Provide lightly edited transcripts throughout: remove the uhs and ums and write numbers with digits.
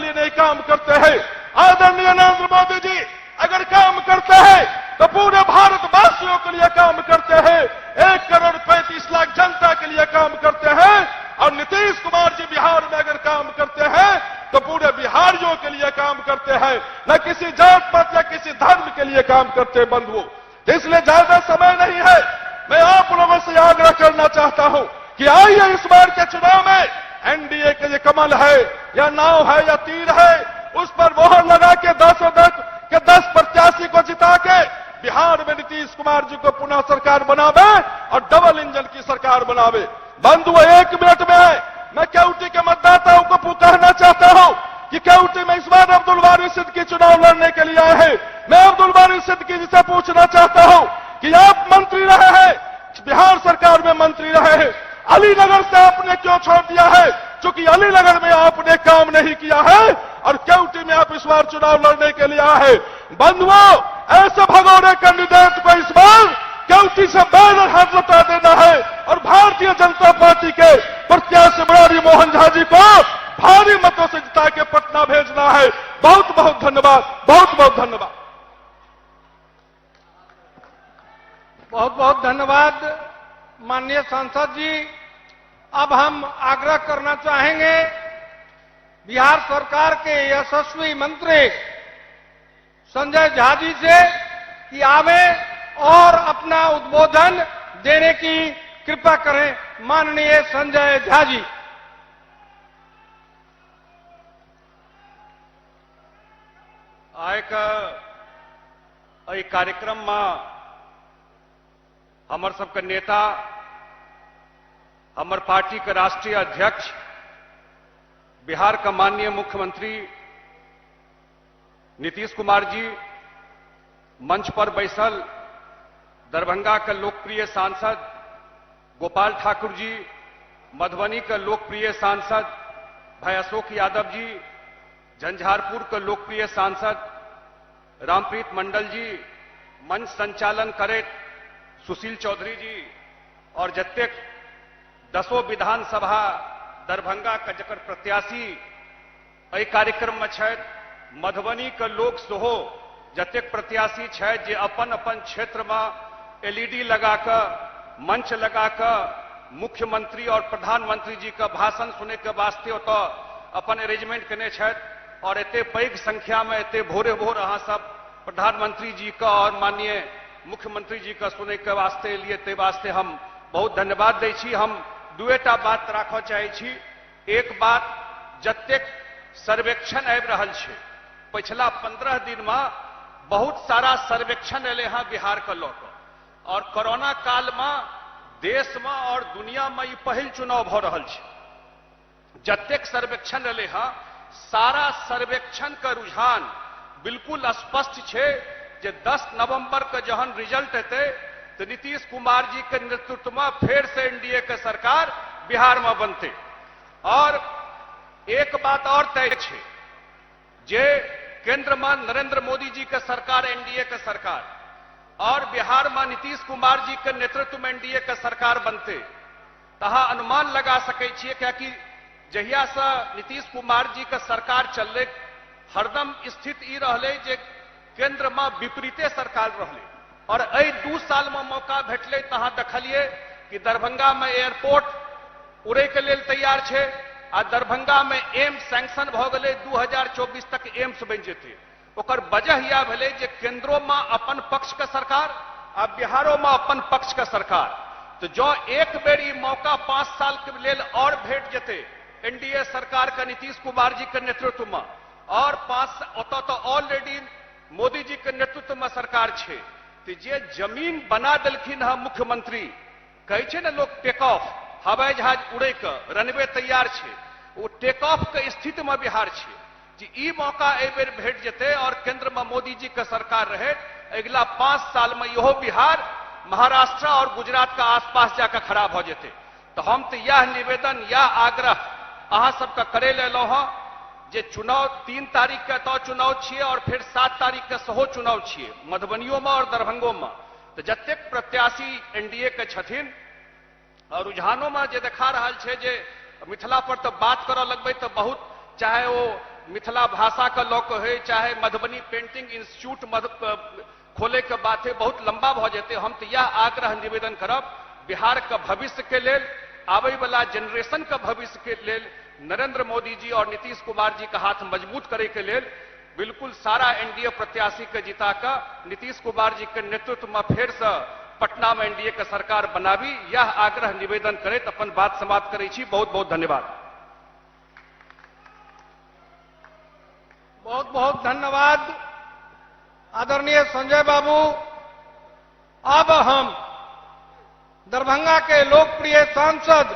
लिए नहीं काम करते हैं। आदरणीय नरेंद्र मोदी जी अगर काम करते हैं तो पूरे भारतवासियों के लिए काम करते हैं, 1,35,00,000 जनता के लिए काम करते हैं। और नीतीश कुमार जी बिहार में अगर काम करते हैं तो पूरे बिहारियों के लिए काम करते हैं, न किसी जात पात या किसी धर्म के लिए काम करते हैं बंधुओं। इसलिए ज्यादा समय नहीं है, मैं आप लोगों से आग्रह करना चाहता हूं कि आइए इस बार के चुनाव में एनडीए के ये कमल है या नाव है या तीर है, उस पर मोहर लगा के 10 प्रत्याशी को जिता के बिहार में नीतीश कुमार जी को पुनः सरकार बनावे और डबल इंजन की सरकार बनावे। बंधुओं 1 मिनट में मैं केवटी के मतदाताओं को पुकारना चाहता हूं कि केवटी में इस बार अब्दुल बारी सिद्दीकी चुनाव लड़ने के लिए आए हैं। मैं अब्दुल बारी सिद्दीकी जी से पूछना चाहता हूं कि आप मंत्री रहे हैं, बिहार सरकार में मंत्री रहे हैं, अलीनगर से आपने क्यों छोड़ दिया है? क्योंकि अलीनगर में आपने काम नहीं किया है और केवटी में आप इस बार चुनाव लड़ने के लिए आए हैं। बंधुओं ऐसे भगोड़े कैंडिडेट को इस बार केवटी से बैनर हाथ लौटा देना है और भारतीय जनता पार्टी के प्रत्याशी मुरारी मोहन झा जी को भारी मतों से जिता के पटना भेजना है। बहुत बहुत धन्यवाद, बहुत बहुत धन्यवाद। बहुत बहुत धन्यवाद माननीय सांसद जी। अब हम आग्रह करना चाहेंगे बिहार सरकार के यशस्वी मंत्री संजय झा जी से कि आवे और अपना उद्बोधन देने की कृपा करें। माननीय संजय झा जी। कार्यक्रम में हमर सबके नेता, हमर पार्टी के राष्ट्रीय अध्यक्ष, बिहार का माननीय मुख्यमंत्री नीतीश कुमार जी मंच पर बैसल, दरभंगा के लोकप्रिय सांसद गोपाल ठाकुर जी, मधुबनी के लोकप्रिय सांसद भाई अशोक यादव जी, झंझारपुर के लोकप्रिय सांसद रामप्रीत मंडल जी, मंच संचालन करे सुशील चौधरी जी और जतेक 10 विधानसभा दरभंगा का जकर प्रत्याशी एहि कार्यक्रम में छथि, मधुबनी के लोग सेहो जतेक प्रत्याशी छथि जे अपन अपन क्षेत्र में एलईडी लगा कर, मंच लगा कर मुख्यमंत्री और प्रधानमंत्री जी का भाषण सुने के वास्ते ओतऽ अपन अरेंजमेंट केने छथि। और एते पैघ संख्या में एते भोरे भोर अहाँ सब प्रधानमंत्री जी का और माननीय मुख्यमंत्री जी का सुने के वास्ते लिए ते वास्ते हम बहुत धन्यवाद दै छी। हम दुएटा बात राखऽ चाहै छी। एक बात, जतेक सर्वेक्षण आबि रहल छै, पिछला 15 दिन में बहुत सारा सर्वेक्षण एले हैं बिहार के लऽ कऽ, और कोरोना काल में देश में और दुनिया में ई पहिल चुनाव भऽ रहल छै। जतेक सर्वेक्षण एले हैं, सारा सर्वेक्षण का रुझान बिल्कुल स्पष्ट है जे 10 नवंबर के जहन रिजल्ट हेतै तो नीतीश कुमार जी के नेतृत्व में फिर से एनडीए के सरकार बिहार में बनते। और एक बात और तय है जे केंद्र में नरेंद्र मोदी जी के सरकार, एनडीए के सरकार, और बिहार में नीतीश कुमार जी के नेतृत्व में एनडीए के सरकार बनते, तहा अनुमान लगा सकै छियै कि जहिया से नीतीश कुमार जी के सरकार चलले, हरदम स्थिति ई रहले जे केंद्र में विपरीते सरकार रहले। और एहि 2 साल में मौका भेटले, तहाँ देखलिए कि दरभंगा में एयरपोर्ट उड़े के लेल तैयार है, आ दरभंगा में एम्स सैंक्शन भ गेलै, 2024 तक एम्स बन जेतै। ओकर वजह यह भेलै जे केंद्रों में अपन पक्ष के सरकार आ बिहारों में अपन पक्ष के सरकार। तो जो एक बेर ई मौका 5 साल के लेल और भेट जेतै एनडीए सरकार का नीतीश कुमार जी के नेतृत्व में, और 5 ओतऽ तो ऑलरेडी मोदी जी के नेतृत्व में सरकार है, तो जे जमीन बना देलखिन है मुख्यमंत्री, कहै छै ने लोग टेक ऑफ, हवाई जहाज उड़े के रनवे तैयार है, वो टेक ऑफ के स्थिति में बिहार है। जी ई मौका एहि बेर भेट जेतै और केंद्र में मोदी जी के सरकार रहे, अगला 5 साल में इहो बिहार महाराष्ट्र और गुजरात का आसपास जाकर खड़ा भ जेतै। तो हम तो यह निवेदन, यह आग्रह अहाँ सबके करे लेलहुँ हँ जे चुनाव 3 तारीख के तो चुनाव छियै और फिर 7 तारीख के सेहो चुनाव छियै, मधुबनियों में और दरभंगों में। तो जतेक प्रत्याशी एनडीए के छथिन और रुझानों में जे देखा रहा है जे मिथिला पर तो बात करऽ लगबै तो बहुत, चाहे वो मिथिला भाषा का लॉ कहे चाहे मधुबनी पेंटिंग इंस्टीट्यूट खोले के बात है बहुत लंबा भ जेते। हम तो यह आग्रह निवेदन करब बिहार का भविष्य के लेल आवे वाला जनरेशन का भविष्य के लेल नरेंद्र मोदी जी और नीतीश कुमार जी का हाथ मजबूत करे के लेल बिल्कुल सारा एनडीए प्रत्याशी के जिता का नीतीश कुमार जी के नेतृत्व में फिर से पटना में एनडीए के सरकार बनाबी यह आग्रह निवेदन करे तो अपन बात समाप्त करे छी। बहुत बहुत धन्यवाद। बहुत बहुत धन्यवाद आदरणीय संजय बाबू। अब हम दरभंगा के लोकप्रिय सांसद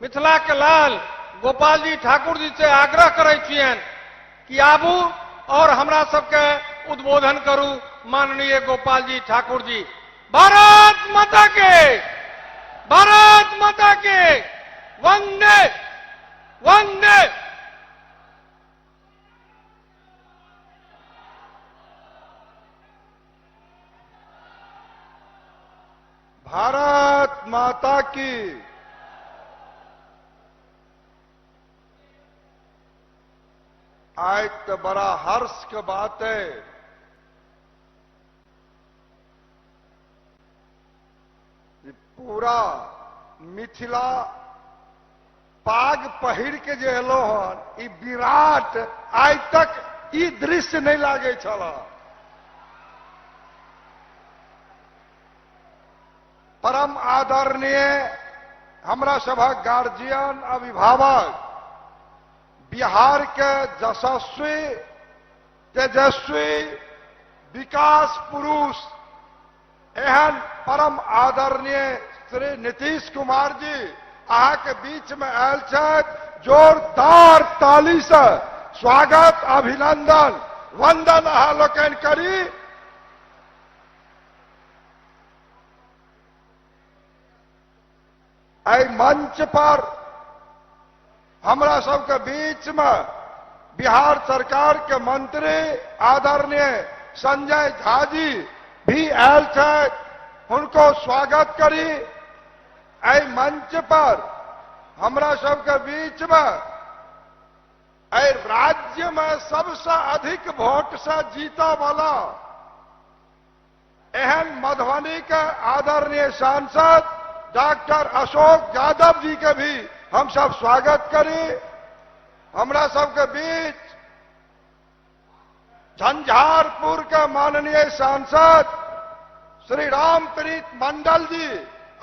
मिथिला के लाल गोपाल जी ठाकुर जी से आग्रह करे छियन कि आबू और हमरा सबके उद्बोधन करू। माननीय गोपाल जी ठाकुर जी। भारत माता के, भारत माता के, वंदे वंदे। भारत माता की। आज तो बड़ा हर्ष की बात है कि पूरा मिथिला पाग पहिर के जे एलो हन ई विराट आज तक ई दृश्य नहीं लागे छला। परम आदरणीय हमरा सभक गार्जियन अभिभावक बिहार के यशस्वी तेजस्वी विकास पुरुष एहन परम आदरणीय श्री नीतीश कुमार जी अहाँ के बीच में आयल छथि। जोरदार ताली से स्वागत अभिनंदन वंदन अहाँ लोकनि करी। एहि मंच पर हमरा सबके बीच में बिहार सरकार के मंत्री आदरणीय संजय झा जी भी आयल छथि। उनको स्वागत करी। एहि मंच पर हमरा सबके बीच में एहि राज्य में सबसे अधिक वोट से जीता वाला एहन मधुबनी के आदरणीय सांसद डॉक्टर अशोक यादव जी के भी हम सब स्वागत करी। हमरा सबके बीच झंझारपुर के माननीय सांसद श्री रामप्रीत मंडल जी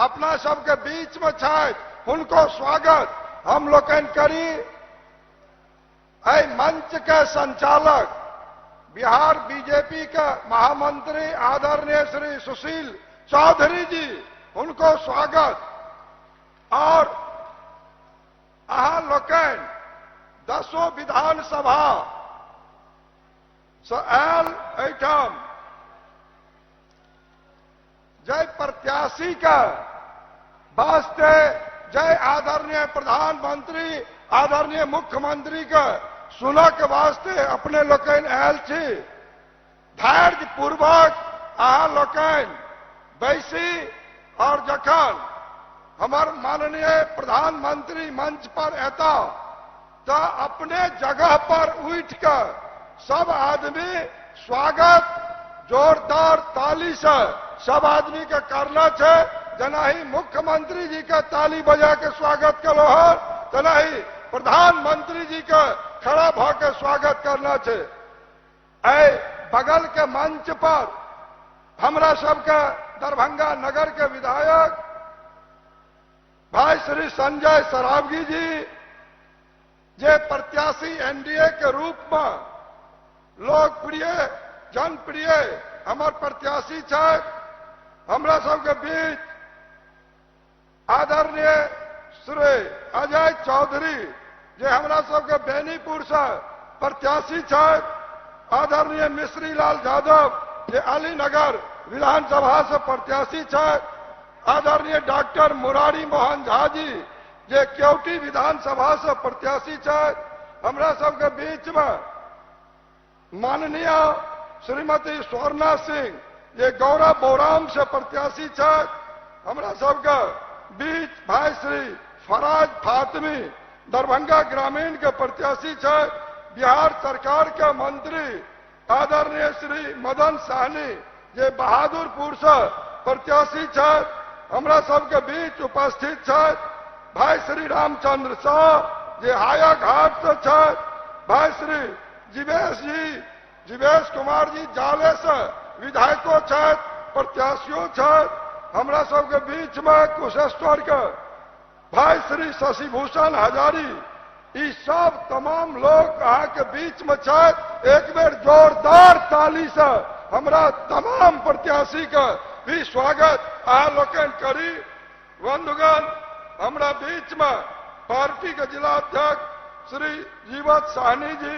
अपना सबके बीच में छथि। उनको स्वागत हम लोगन करी। एहि मंच के संचालक बिहार बीजेपी के महामंत्री आदरणीय श्री सुशील चौधरी जी उनको स्वागत। और अहाँ लोकन 10 विधानसभा से आयल एहिठाम जय प्रत्याशी का वास्ते जय आदरणीय प्रधानमंत्री आदरणीय मुख्यमंत्री के सुनऽ के वास्ते अपने लोकन आयल छी। धैर्य पूर्वक अहाँ लोकन बैसी और जखन हमार माननीय प्रधानमंत्री मंच पर एता तो अपने जगह पर उठ कर सब आदमी स्वागत जोरदार ताली से सब आदमी के करना है। जना ही मुख्यमंत्री जी के ताली बजा के स्वागत करो है तना ही प्रधानमंत्री जी के खड़ा भ के स्वागत करना है। ऐ बगल के मंच पर हमरा सबके दरभंगा नगर के विधायक भाई श्री संजय सरावगी जी जे प्रत्याशी एनडीए के रूप में लोकप्रिय जनप्रिय हमर प्रत्याशी है। हमरा सबके बीच आदरणीय श्री अजय चौधरी जे हमरा सबके बेनीपुर से प्रत्याशी है। आदरणीय मिश्री लाल यादव जे अलीनगर विधानसभा से प्रत्याशी है। आदरणीय डॉक्टर मुरारी मोहन झा जी जे केवटी विधानसभा से प्रत्याशी है। हमरा सबके बीच में माननीय श्रीमती स्वर्णा सिंह जे गौरव बोराम से प्रत्याशी है। हमरा सबके बीच भाई श्री फराज फातमी दरभंगा ग्रामीण के प्रत्याशी है। बिहार सरकार के मंत्री आदरणीय श्री मदन साहनी जे बहादुरपुर से प्रत्याशी छथि, हमरा सबके बीच उपस्थित छथि। भाई श्री रामचंद्र शाह जे हायाघाट से छथि, भाई श्री जीवेश कुमार जी जाले से विधायको छथि, प्रत्याशियों छथि। हमरा सबके बीच में कुशेश्वर के भाई श्री शशिभूषण हजारी, ई सब तमाम लोग अहाँ के बीच में छथि। एक बेर जोरदार ताली से हमरा तमाम प्रत्याशी के भी स्वागत अहाँ लोकन करी। बंधुगण, हमरा बीच में पार्टी के जिला अध्यक्ष श्री जीवत साहनी जी,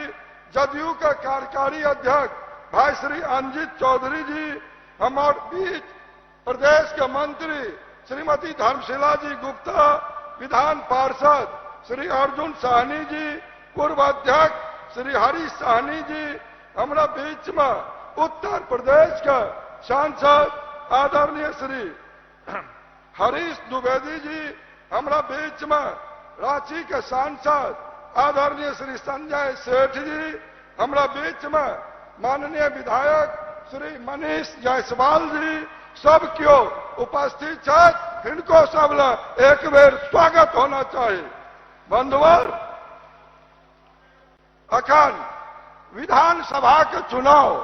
जदयू के कार्यकारी अध्यक्ष भाई श्री अंजित चौधरी जी, हमारे बीच प्रदेश के मंत्री श्रीमती धर्मशिला जी गुप्ता, विधान पार्षद श्री अर्जुन साहनी जी, पूर्व अध्यक्ष श्री हरीश साहनी जी, हमारा बीच में उत्तर प्रदेश के सांसद आदरणीय श्री हरीश द्विवेदी जी, हमारा बीच में रांची के सांसद आदरणीय श्री संजय सेठ जी, हमारा बीच में माननीय विधायक श्री मनीष जायसवाल जी, सब क्यों उपस्थित छथि, इनको सब एक बेर स्वागत होना चाहिए। बंधुवर, अखन विधानसभा के चुनाव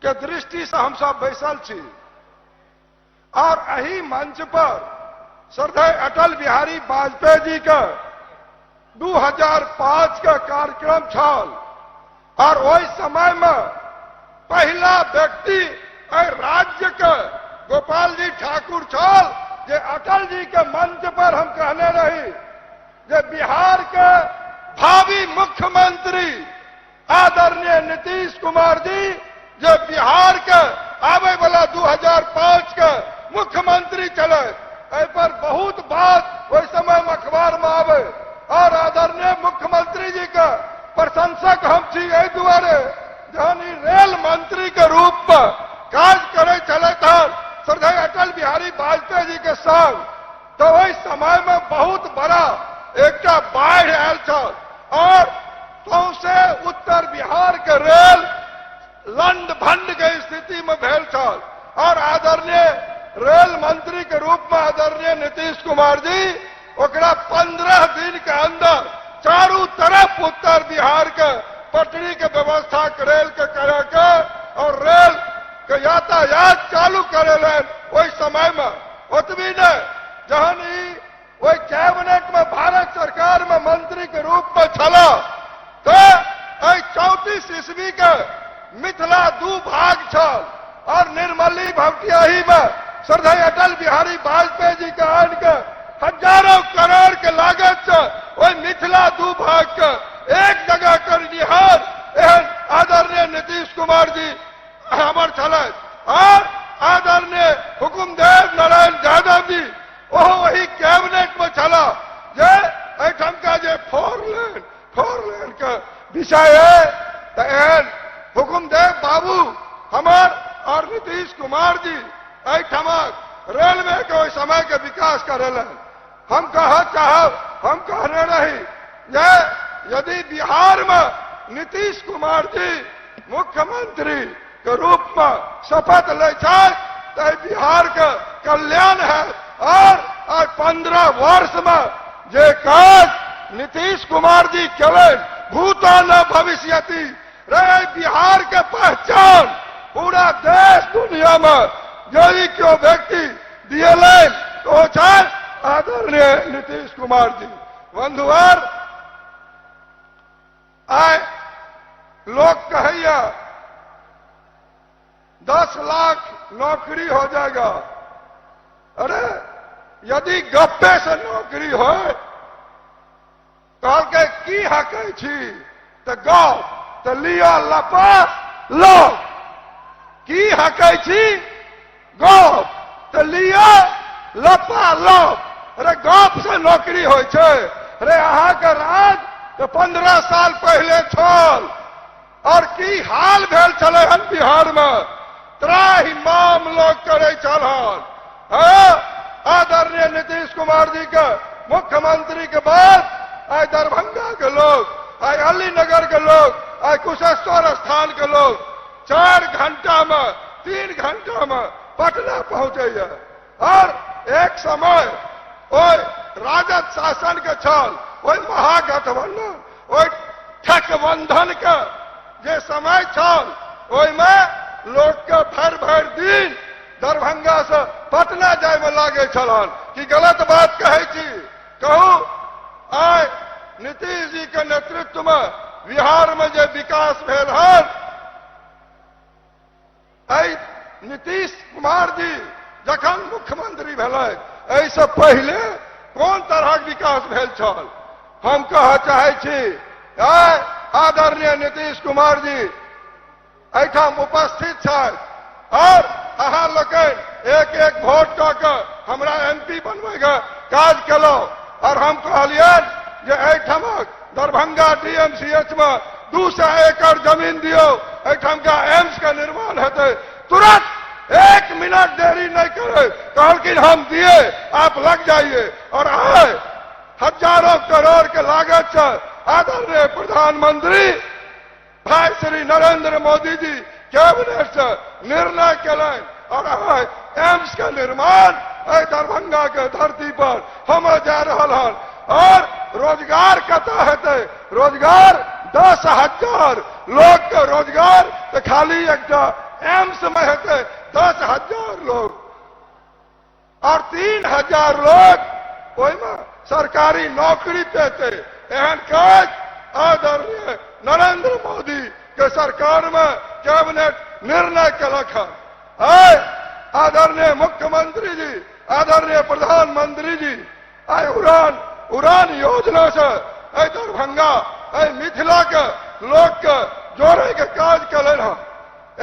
के दृष्टि से हम सब बैसल छी और अही मंच पर श्रद्धेय अटल बिहारी वाजपेयी जी का 2005 का कार्यक्रम छल और वही समय में पहला व्यक्ति राज्य के गोपाल जी ठाकुर छल जे अटल जी के मंच पर हम कहने रही जे बिहार के भावी मुख्यमंत्री आदरणीय नीतीश कुमार जी जे बिहार के आवे वाला 2005 के मुख्यमंत्री चले, एहि पर बहुत बात वही समय में अखबार में आवे और आदरणीय मुख्यमंत्री जी का प्रशंसक हम छी। एहि दुआरे जहन ई रेल मंत्री के रूप में काज करे चले था श्रद्धेय अटल बिहारी वाजपेयी जी के संग, तो वही समय में बहुत बड़ा एक बाढ़ आयल छल और सौंसे उत्तर बिहार के रेल लंड भंड के स्थिति में भेल छल और आदरणीय रेल मंत्री के रूप में आदरणीय नीतीश कुमार जी ओकरा 15 दिन के अंदर चारों तरफ उत्तर बिहार के पटरी के व्यवस्था रेल के करे के और रेल के यातायात चालू करे वही समय में ओतबी ने जहन वही कैबिनेट में भारत सरकार में मंत्री के रूप में छला तो 34 ईस्वी के मिथिला 2 भाग छल और निर्मली भवटियाही में श्रद्धेय अटल बिहारी वाजपेयी जी के आन के हजारों करोड़ के लागत से वही मिथिला 2 भाग के एक जगह कर निहार एहन आदरणीय नीतीश कुमार जी हमर छल और आदरणीय हुकुमदेव नारायण यादव जी वही कैबिनेट में छला जे एठम का जे 4 लेन के विषय है तो एहन हुकुमदेव बाबू हमार और नीतीश कुमार जी एठमक रेलवे के ओहि समय के विकास करेलन। हम कहने रही जे यदि बिहार में नीतीश कुमार जी मुख्यमंत्री के रूप में शपथ ले तो बिहार का कल्याण है और आज 15 वर्ष में जे काज नीतीश कुमार जी केले भूतो न भविष्यति रहे बिहार के पहचान पूरा देश दुनिया में यदि क्यों व्यक्ति दिए तो चाहे आदरणीय नीतीश कुमार जी। बंधुवर, आए लोग कहिए 10 लाख नौकरी हो जाएगा। अरे यदि गप्पे से नौकरी हो कहल के की हकै छी तो गप तो लिया लपा लो, की हकै छी गप तो लिया लपा लो। अरे गप से नौकरी हो छे। अरे अहाँ के राज तो 15 साल पहले छल और की हाल भेल छले हन बिहार में त्राहिमाम लोग करे छल। आदरणीय नीतीश कुमार जी के मुख्यमंत्री के बाद आज दरभंगा के लोग आई अलीनगर के लोग, आई कुशेश्वर स्थान के लोग 4 घंटा में 3 घंटा में पटना पहुंचे। और एक समय ओई राजद शासन के छल, ओई महागठबंधन, ओई ठकबंधन के जे समय छल, ओई में लोग के भर दिन दरभंगा से पटना जाय में लागे छलन कि गलत बात कहे छी। कहूं आय नीतीश जी के नेतृत्व में बिहार में जो विकास भेल है, नीतीश कुमार जी जखन मुख्यमंत्री भेलै एहिसँ पहले कोन तरह विकास भेल छल हम कह चाहे छी। आदरणीय नीतीश कुमार जी एठाम उपस्थित छथि और अहाँ लोकनि एक वोट कऽ के हमरा MP बनबै के काज केलहुँ और हम कहलियनि जे एहिठामक दरभंगा DMCH में 200 एकड़ जमीन दियो, एहिठाम का एम्स का निर्माण हेतै। तुरंत 1 मिनट देरी नहीं करे, कहलखिन हम दिए, आप लग जाइए। और आए हजारों करोड़ के लागत से आदरणीय प्रधानमंत्री भाई श्री नरेंद्र मोदी जी कैबिनेट से निर्णय केलनि और एम्स का निर्माण दरभंगा के धरती पर हम जा रहा हन। और रोजगार कतऽ हेतै? रोजगार 10,000 लोग के रोजगार तो खाली एक एम्स में हेतै 10,000 लोग और 3,000 लोग ओहिमे सरकारी नौकरी पेते। एहन काज आदरणीय नरेंद्र मोदी के सरकार में कैबिनेट निर्णय केलक है। आदरणीय मुख्यमंत्री जी, आदरणीय प्रधानमंत्री जी आई उड़ान योजना से दरभंगा मिथिला के लोग के जोड़े के काज कलन है।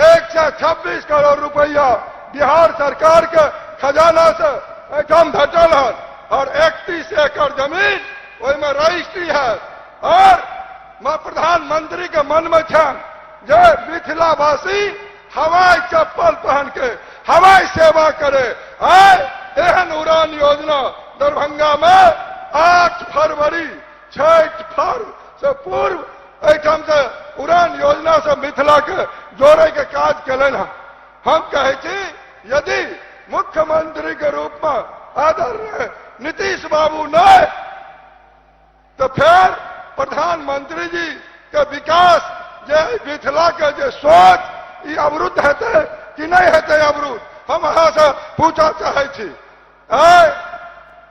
126 करोड़ रुपया बिहार सरकार के खजाना से एठाम भेटल है और 31 एकड़ जमीन ओहिमे रजिस्ट्री है। और मैं प्रधानमंत्री के मन में छन जे मिथिलावासी हवाई चप्पल पहन के हवाई सेवा करे। एहन उड़ान योजना दरभंगा में 8 फरवरी छठ पर्व से पूर्व एठाम से उड़ान योजना से मिथिला के जोड़े के काज कलन है। हम कहे छी यदि मुख्यमंत्री के रूप में आदरणीय नीतीश बाबू न तो फिर प्रधानमंत्री जी के विकास जे मिथिला के जे सोच ई अवरुद्ध हेतै कि नहीं हेतै अवरुद्ध? हम अहाँ से पूछा चाहे छी।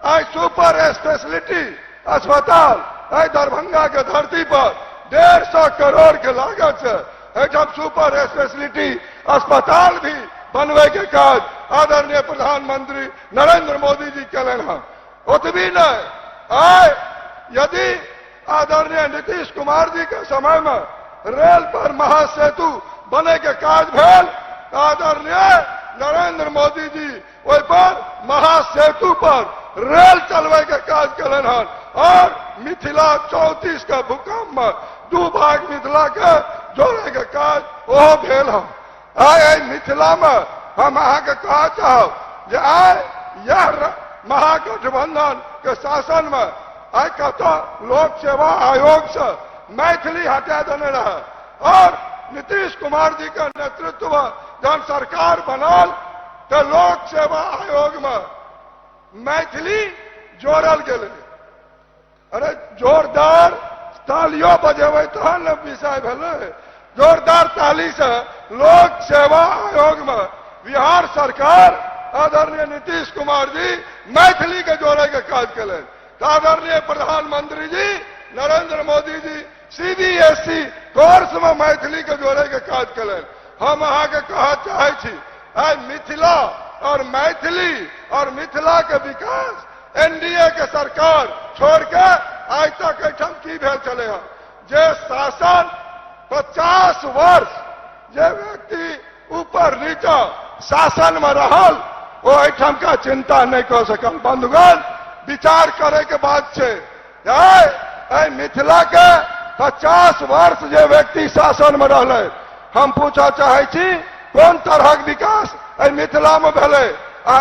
आई सुपर स्पेशलिटी अस्पताल दरभंगा के धरती पर 150 करोड़ के लागत से एठाम सुपर स्पेशलिटी अस्पताल भी बनवे के काज आदरणीय प्रधानमंत्री नरेंद्र मोदी जी कलन है। ओतबी नहीं, यदि आदरणीय नीतीश कुमार जी के समय में रेल पर महासेतु बने के काज भेल, आदरणीय नरेंद्र मोदी जी ओहि पर महासेतु पर रेल चलवे के काज कलन है। और मिथिला 34 के भूकंप में 2 भाग मिथिला के जोड़े के काज ओहो भेल है। आई मिथिला में हम अहाँ के कह चाहब जे यह महागठबंधन के शासन में कत लोक सेवा आयोग से मैथिली हटा देने रहे और नीतीश कुमार जी के नेतृत्व में जब सरकार बनल तो लोक सेवा आयोग में मैथिली जोड़ल गेलै। अरे जोरदार तालियों बजेबै तहन न विषय भेलै। जोरदार ताली से लोक सेवा आयोग में बिहार सरकार आदरणीय नीतीश कुमार जी मैथिली के जोड़े के काज कलन। आदरणीय प्रधानमंत्री जी नरेंद्र मोदी जी CBSE कोर्स में मैथिली के जोड़े के काज कलन। हम अहाँ के कह चाहे छी मिथिला और मैथिली और मिथिला के विकास NDA के सरकार छोड़ के आज तक एठाम की भेल चले हैं। जे शासन 50 वर्ष जे व्यक्ति ऊपर नीचा शासन में रहल वो एठाम का चिंता नहीं कर सकल। बंधुगण विचार करे के बात है। मिथिला के 50 वर्ष जे व्यक्ति शासन में रहले, हम पूछा चाहे छी कौन तरह विकास मिथिला में भेले?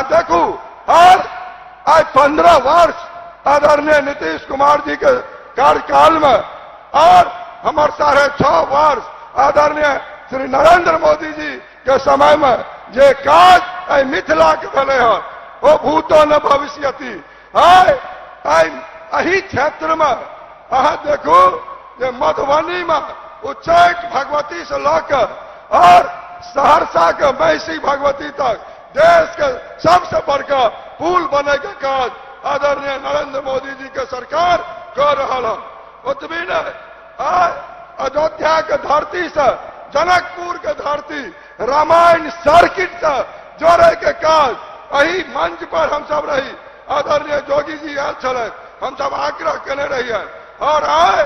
देखू और आज 15 वर्ष आदरणीय नीतीश कुमार जी के कार्यकाल में और हमारे 6.5 वर्ष आदरणीय श्री नरेंद्र मोदी जी के समय में जे काज आई मिथिला के भले हो वो भूतो न भविष्यति अही क्षेत्र में अहा देखू जे मधुबनी में उच्चैठ भगवती से लेकर और सहरसा के महिषी भगवती तक देश के सबसे बड़का पुल बने के काज आदरणीय नरेंद्र मोदी जी के सरकार कर रहा है। उतबी नहीं अयोध्या के धरती से जनकपुर के धरती रामायण सर्किट से जोड़े के काज अही मंच पर हम सब रही आदरणीय जोगी जी आयल चले हम सब आग्रह करने रही है और आए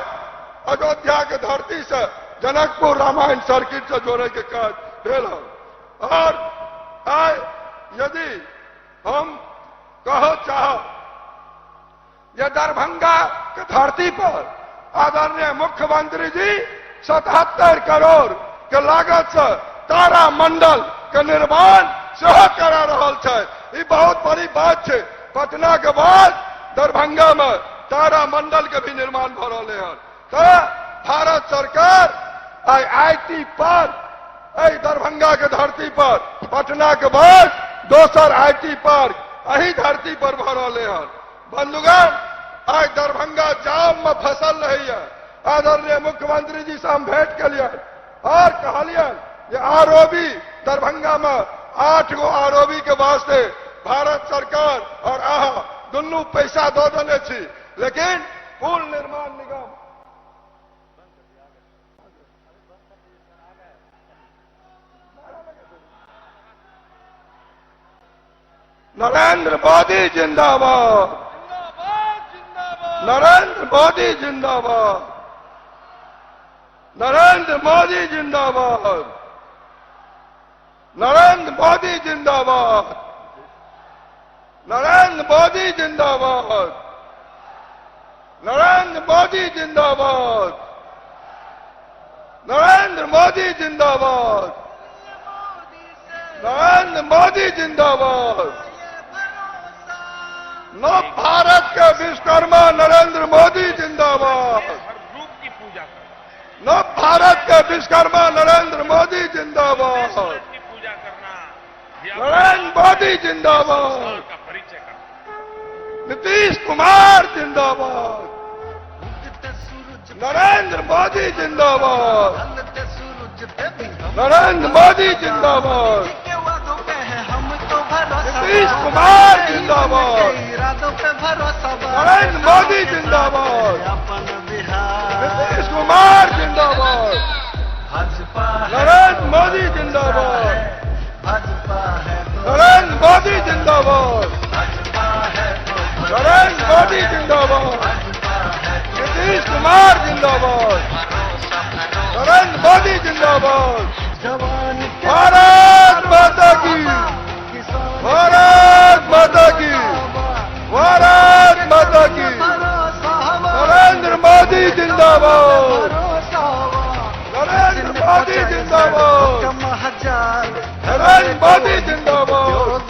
अयोध्या के धरती से जनकपुर रामायण सर्किट से जोड़े के काज भेल और आए यदि हम कहो चाहो ये दरभंगा के धरती पर आदरणीय मुख्यमंत्री जी 77 करोड़ के लागत से तारा मंडल के निर्माण सेहो करा रहा है। ये बहुत बड़ी बात है। पटना के बाद दरभंगा में तारा मंडल के भी निर्माण हो रहे हैं। तो भारत सरकार आईटी पार्क दरभंगा के धरती पर पटना के बाद दोसर आईटी पार्क अही धरती पर हो रहे हैं। बंधुगण आज दरभंगा जाम में फसल रही है। आदरणीय मुख्यमंत्री जी से हम भेंट के लिए और कहलिए ये आरओबी दरभंगा में 8 गो आरओबी के वास्ते भारत सरकार और अहा दुनू पैसा दो देने छी, लेकिन पुल निर्माण निगम नरेंद्र मोदी जिंदाबाद, नरेंद्र मोदी जिंदाबाद, नरेंद्र मोदी जिंदाबाद, नरेंद्र मोदी जिंदाबाद, नरेंद्र मोदी जिंदाबाद, नरेंद्र मोदी जिंदाबाद, नरेंद्र मोदी जिंदाबाद, नरेंद्र मोदी जिंदाबाद। नव भारत के विश्वकर्मा नरेंद्र मोदी जिंदाबाद, नव भारत के विश्वकर्मा नरेंद्र मोदी जिंदाबाद, नरेंद्र मोदी जिंदाबाद, नीतीश कुमार जिंदाबाद, नरेंद्र मोदी जिंदाबाद, नरेंद्र मोदी जिंदाबाद, नीतीश कुमार जिंदाबाद, नरेंद्र मोदी जिंदाबाद, नीतीश कुमार जिंदाबाद, नरेंद्र मोदी जिंदाबाद, नरेंद्र मोदी जिंदाबाद, नरेंद्र मोदी जिंदाबाद, नीतीश कुमार जिंदाबाद, नरेंद्र मोदी जिंदाबाद। भारत माता की, भारत माता की, भारत माता की। नरेंद्र मोदी जिंदाबाद, नरेंद्र मोदी जिंदाबाद, नरेंद्र मोदी जिंदाबाद,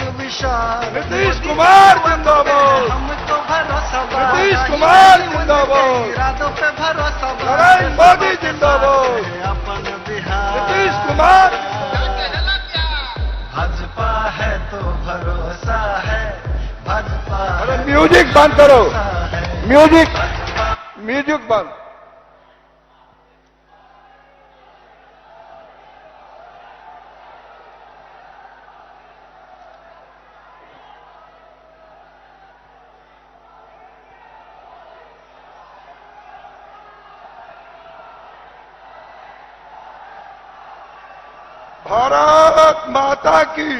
नीतीश कुमार जिंदाबाद, नीतीश कुमार जिंदाबाद, नरेंद्र मोदी जिंदाबाद, नीतीश कुमार। भाजपा है तो भरोसा है, भाजपा अरे म्यूजिक बंद करो, म्यूजिक म्यूजिक बंद। भारत माता की।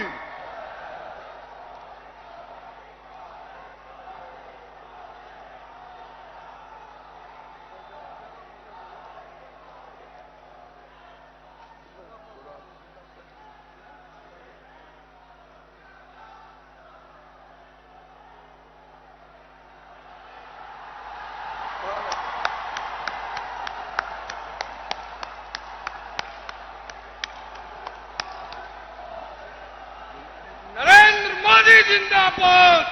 जिंदाबाद,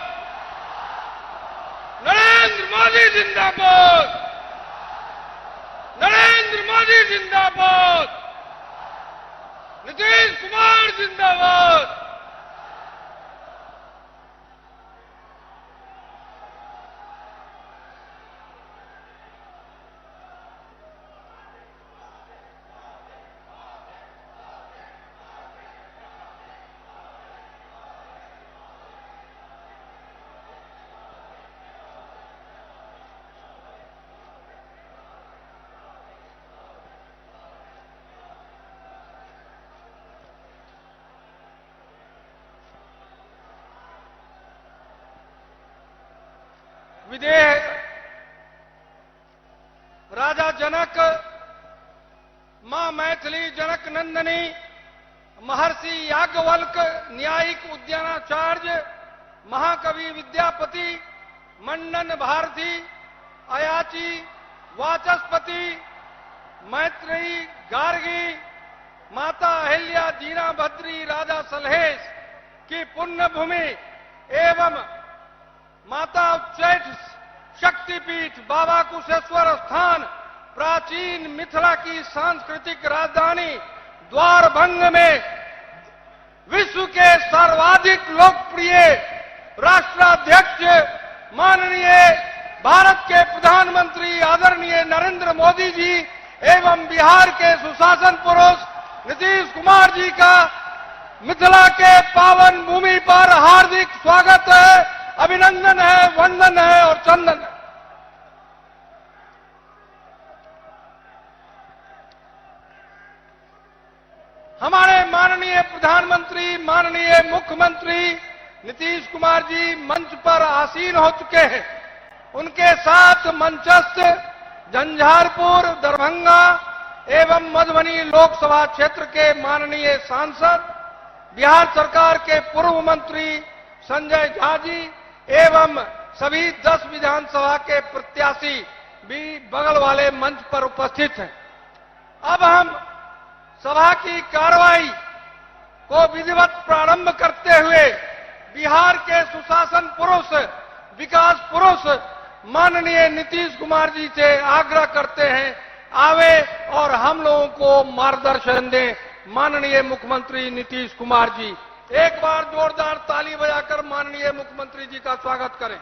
नरेंद्र मोदी जिंदाबाद, नरेंद्र मोदी जिंदाबाद, नीतीश कुमार जिंदाबाद। विदेह राजा जनक, मां मैथिली जनक नंदनी, महर्षि याज्ञवल्क, न्यायिक उद्यानाचार्य, महाकवि विद्यापति, मंडन भारती, अयाची, वाचस्पति, मैत्रेयी, गार्गी, माता अहिल्या, दीना भद्री, राजा सलहेश की पुण्य भूमि एवं माता उच्चैठ शक्तिपीठ बाबा कुशेश्वर स्थान, प्राचीन मिथिला की सांस्कृतिक राजधानी द्वारभंग में विश्व के सर्वाधिक लोकप्रिय राष्ट्राध्यक्ष माननीय भारत के प्रधानमंत्री आदरणीय नरेंद्र मोदी जी एवं बिहार के सुशासन पुरुष नीतीश कुमार जी का मिथिला के पावन भूमि पर हार्दिक स्वागत है, अभिनंदन है, वंदन है और चंदन है। हमारे माननीय प्रधानमंत्री, माननीय मुख्यमंत्री नीतीश कुमार जी मंच पर आसीन हो चुके हैं। उनके साथ मंचस्थ झंझारपुर, दरभंगा एवं मधुबनी लोकसभा क्षेत्र के माननीय सांसद, बिहार सरकार के पूर्व मंत्री संजय झा जी एवं सभी 10 विधानसभा के प्रत्याशी भी बगल वाले मंच पर उपस्थित हैं। अब हम सभा की कार्रवाई को विधिवत प्रारंभ करते हुए बिहार के सुशासन पुरुष, विकास पुरुष माननीय नीतीश कुमार जी से आग्रह करते हैं, आवे और हम लोगों को मार्गदर्शन दें। माननीय मुख्यमंत्री नीतीश कुमार जी, एक बार जोरदार ताली बजाकर माननीय मुख्यमंत्री जी का स्वागत करें।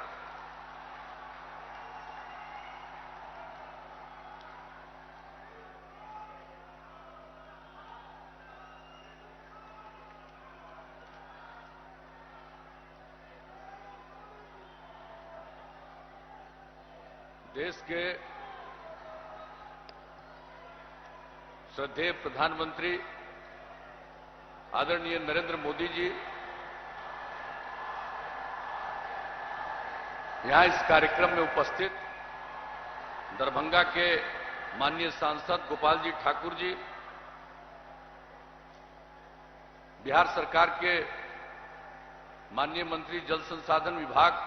देश के श्रद्धेय प्रधानमंत्री आदरणीय नरेंद्र मोदी जी यहां इस कार्यक्रम में उपस्थित दरभंगा के माननीय सांसद गोपाल जी ठाकुर जी, बिहार सरकार के माननीय मंत्री जल संसाधन विभाग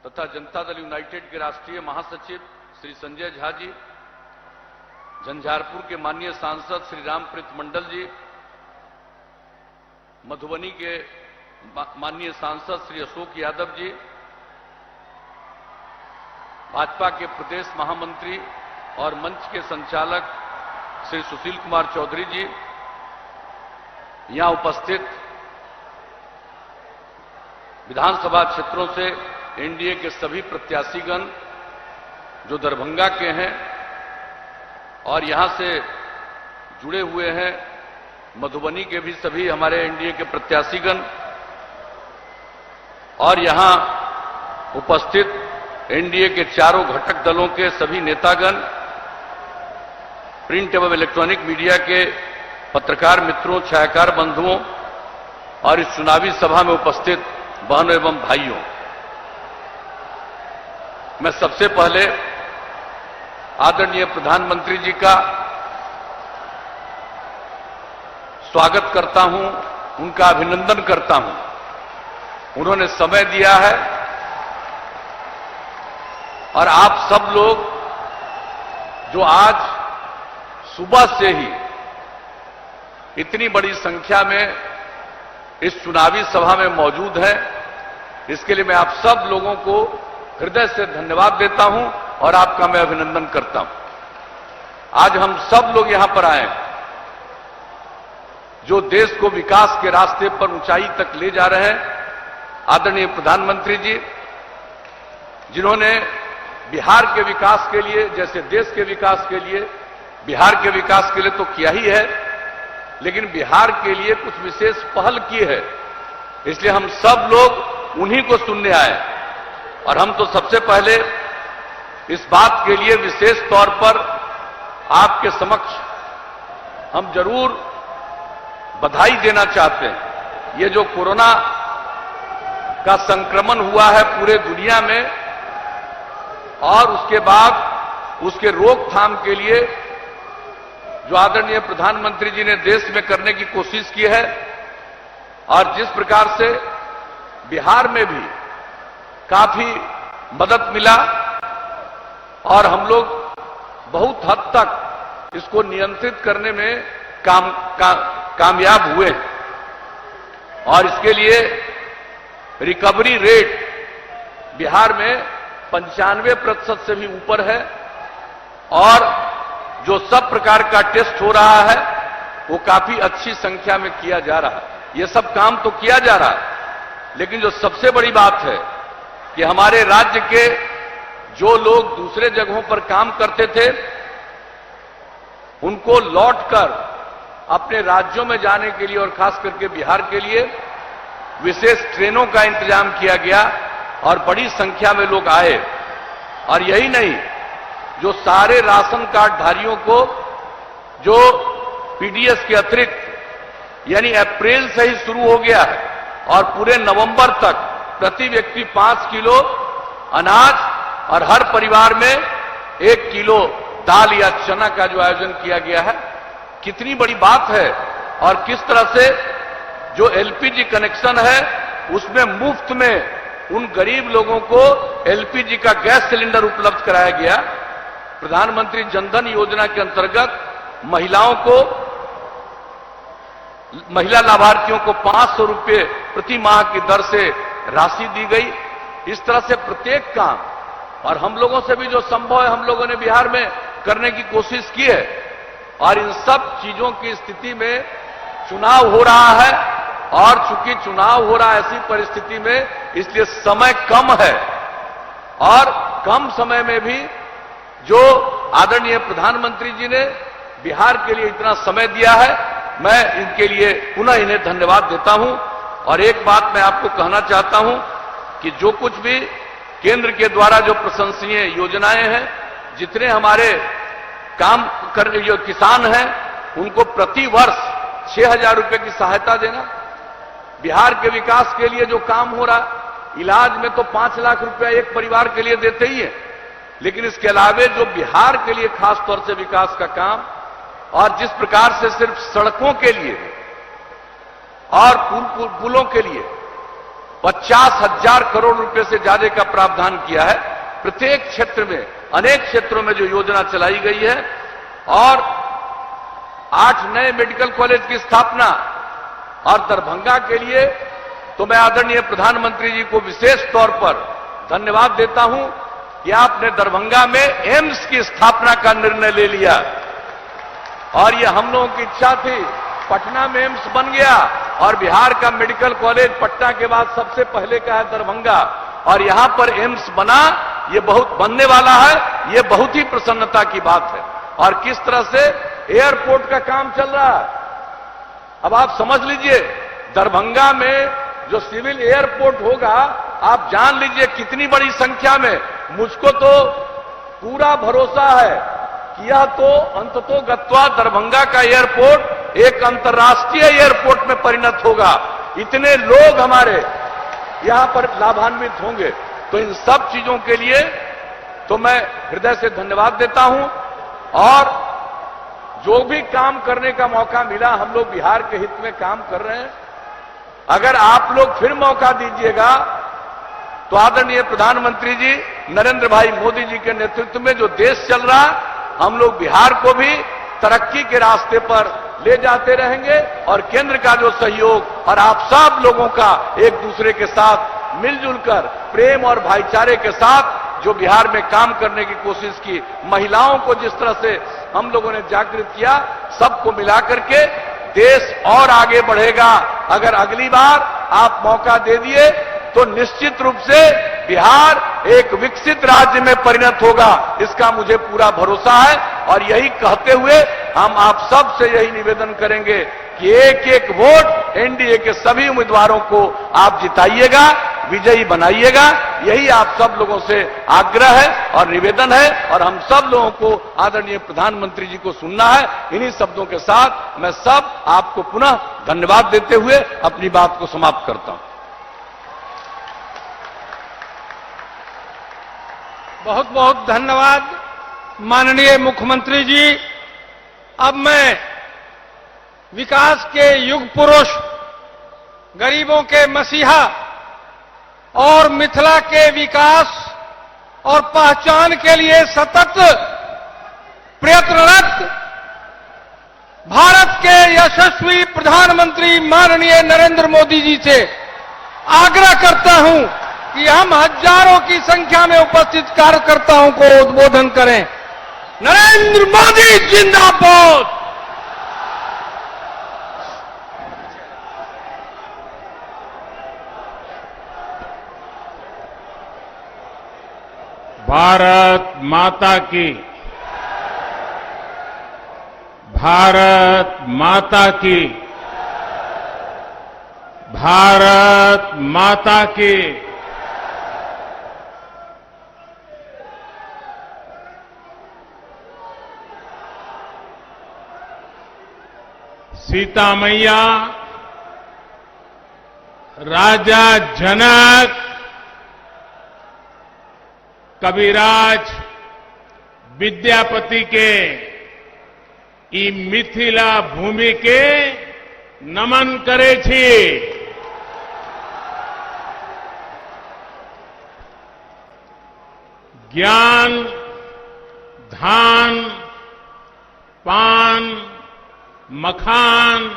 तथा जनता दल यूनाइटेड के राष्ट्रीय महासचिव श्री संजय झा जी, झंझारपुर के माननीय सांसद श्री रामप्रीत मंडल जी, मधुबनी के माननीय सांसद श्री अशोक यादव जी, भाजपा के प्रदेश महामंत्री और मंच के संचालक श्री सुशील कुमार चौधरी जी, यहां उपस्थित विधानसभा क्षेत्रों से एनडीए के सभी प्रत्याशीगण जो दरभंगा के हैं और यहां से जुड़े हुए हैं, मधुबनी के भी सभी हमारे एनडीए के प्रत्याशीगण और यहां उपस्थित एनडीए के चारों घटक दलों के सभी नेतागण, प्रिंट एवं इलेक्ट्रॉनिक मीडिया के पत्रकार मित्रों, छायाकार बंधुओं और इस चुनावी सभा में उपस्थित बहनों एवं भाइयों, मैं सबसे पहले आदरणीय प्रधानमंत्री जी का स्वागत करता हूं, उनका अभिनंदन करता हूं। उन्होंने समय दिया है और आप सब लोग जो आज सुबह से ही इतनी बड़ी संख्या में इस चुनावी सभा में मौजूद हैं, इसके लिए मैं आप सब लोगों को हृदय से धन्यवाद देता हूं और आपका मैं अभिनंदन करता हूं। आज हम सब लोग यहां पर आए हैं, जो देश को विकास के रास्ते पर ऊंचाई तक ले जा रहे हैं, आदरणीय प्रधानमंत्री जी, जिन्होंने बिहार के विकास के लिए, जैसे देश के विकास के लिए, बिहार के विकास के लिए तो किया ही है, लेकिन बिहार के लिए कुछ विशेष पहल की है। इसलिए हम सब लोग उन्हीं को सुनने आए और हम तो सबसे पहले इस बात के लिए विशेष तौर पर आपके समक्ष हम जरूर बधाई देना चाहते हैं। ये जो कोरोना का संक्रमण हुआ है पूरे दुनिया में और उसके बाद उसके रोकथाम के लिए जो आदरणीय प्रधानमंत्री जी ने देश में करने की कोशिश की है और जिस प्रकार से बिहार में भी काफी मदद मिला और हम लोग बहुत हद तक इसको नियंत्रित करने में कामयाब हुए और इसके लिए रिकवरी रेट बिहार में 95% से भी ऊपर है और जो सब प्रकार का टेस्ट हो रहा है वो काफी अच्छी संख्या में किया जा रहा है। ये सब काम तो किया जा रहा है, लेकिन जो सबसे बड़ी बात है कि हमारे राज्य के जो लोग दूसरे जगहों पर काम करते थे उनको लौटकर अपने राज्यों में जाने के लिए और खास करके बिहार के लिए विशेष ट्रेनों का इंतजाम किया गया और बड़ी संख्या में लोग आए। और यही नहीं, जो सारे राशन कार्ड धारियों को जो पीडीएस के अतिरिक्त यानी अप्रैल से ही शुरू हो गया है और पूरे नवंबर तक प्रति व्यक्ति 5 किलो अनाज और हर परिवार में 1 किलो दाल या चना का जो आयोजन किया गया है, कितनी बड़ी बात है। और किस तरह से जो एलपीजी कनेक्शन है उसमें मुफ्त में उन गरीब लोगों को एलपीजी का गैस सिलेंडर उपलब्ध कराया गया। प्रधानमंत्री जनधन योजना के अंतर्गत महिला लाभार्थियों को 500 रुपये प्रति माह की दर से राशि दी गई। इस तरह से प्रत्येक काम, और हम लोगों से भी जो संभव है हम लोगों ने बिहार में करने की कोशिश की है। और इन सब चीजों की स्थिति में चुनाव हो रहा है और चूंकि चुनाव हो रहा है ऐसी परिस्थिति में, इसलिए समय कम है और कम समय में भी जो आदरणीय प्रधानमंत्री जी ने बिहार के लिए इतना समय दिया है, मैं इनके लिए पुनः इन्हें धन्यवाद देता हूं। और एक बात मैं आपको कहना चाहता हूं कि जो कुछ भी केंद्र के द्वारा जो प्रशंसनीय योजनाएं हैं, जितने हमारे काम कर रहे जो किसान हैं उनको प्रति वर्ष 6,000 रुपए की सहायता देना, बिहार के विकास के लिए जो काम हो रहा, इलाज में तो 5 लाख रुपया एक परिवार के लिए देते ही है, लेकिन इसके अलावे जो बिहार के लिए खास तौर से विकास का काम और जिस प्रकार से सिर्फ सड़कों के लिए और पुलों के लिए 50,000 करोड़ रुपए से ज्यादा का प्रावधान किया है। प्रत्येक क्षेत्र में, अनेक क्षेत्रों में जो योजना चलाई गई है और 8 नए मेडिकल कॉलेज की स्थापना और दरभंगा के लिए तो मैं आदरणीय प्रधानमंत्री जी को विशेष तौर पर धन्यवाद देता हूं कि आपने दरभंगा में एम्स की स्थापना का निर्णय ले लिया और यह हम लोगों की इच्छा थी। पटना में एम्स बन गया और बिहार का मेडिकल कॉलेज पटना के बाद सबसे पहले का है दरभंगा और यहां पर एम्स बना, ये बहुत बनने वाला है, ये बहुत ही प्रसन्नता की बात है। और किस तरह से एयरपोर्ट का काम चल रहा है, अब आप समझ लीजिए दरभंगा में जो सिविल एयरपोर्ट होगा, आप जान लीजिए कितनी बड़ी संख्या में। मुझको तो पूरा भरोसा है कि यह तो अंततोगत्वा दरभंगा का एयरपोर्ट एक अंतर्राष्ट्रीय एयरपोर्ट में परिणत होगा। इतने लोग हमारे यहां पर लाभान्वित होंगे। तो इन सब चीजों के लिए तो मैं हृदय से धन्यवाद देता हूं और जो भी काम करने का मौका मिला हम लोग बिहार के हित में काम कर रहे हैं। अगर आप लोग फिर मौका दीजिएगा तो आदरणीय प्रधानमंत्री जी नरेंद्र भाई मोदी जी के नेतृत्व में जो देश चल रहा, हम लोग बिहार को भी तरक्की के रास्ते पर ले जाते रहेंगे और केंद्र का जो सहयोग और आप सब लोगों का एक दूसरे के साथ मिलजुल कर प्रेम और भाईचारे के साथ जो बिहार में काम करने की कोशिश की, महिलाओं को जिस तरह से हम लोगों ने जागृत किया। सबको मिला करके देश और आगे बढ़ेगा। अगर अगली बार आप मौका दे दिए तो निश्चित रूप से बिहार एक विकसित राज्य में परिणत होगा, इसका मुझे पूरा भरोसा है। और यही कहते हुए हम आप सब से यही निवेदन करेंगे कि एक एक वोट एनडीए के सभी उम्मीदवारों को आप जिताइएगा, विजयी बनाइएगा। यही आप सब लोगों से आग्रह है और निवेदन है, और हम सब लोगों को आदरणीय प्रधानमंत्री जी को सुनना है। इन्हीं शब्दों के साथ मैं सब आपको पुनः धन्यवाद देते हुए अपनी बात को समाप्त करता हूं। बहुत बहुत धन्यवाद माननीय मुख्यमंत्री जी। अब मैं विकास के युग पुरुष, गरीबों के मसीहा और मिथिला के विकास और पहचान के लिए सतत प्रयत्नरत भारत के यशस्वी प्रधानमंत्री माननीय नरेंद्र मोदी जी से आग्रह करता हूं कि हम हजारों की संख्या में उपस्थित कार्यकर्ताओं को उद्बोधन करें। नरेंद्र मोदी जिंदाबाद। भारत माता की, भारत माता की, भारत माता की। सीता मैया, राजा जनक, कविराज विद्यापति के ई मिथिला भूमि के नमन करे छी। ज्ञान, धान, पान, मखान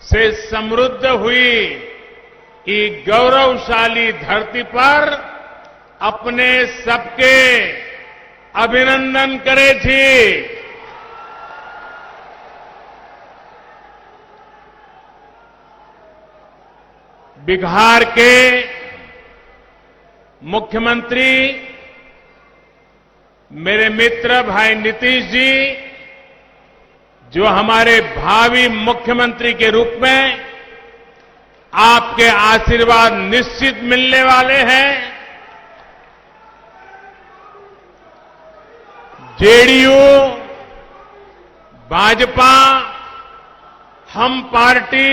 से समृद्ध हुई ई गौरवशाली धरती पर अपने सबके अभिनंदन करे छी। बिहार के मुख्यमंत्री मेरे मित्र भाई नीतीश जी, जो हमारे भावी मुख्यमंत्री के रूप में आपके आशीर्वाद निश्चित मिलने वाले हैं। जेडीयू, भाजपा, हम पार्टी,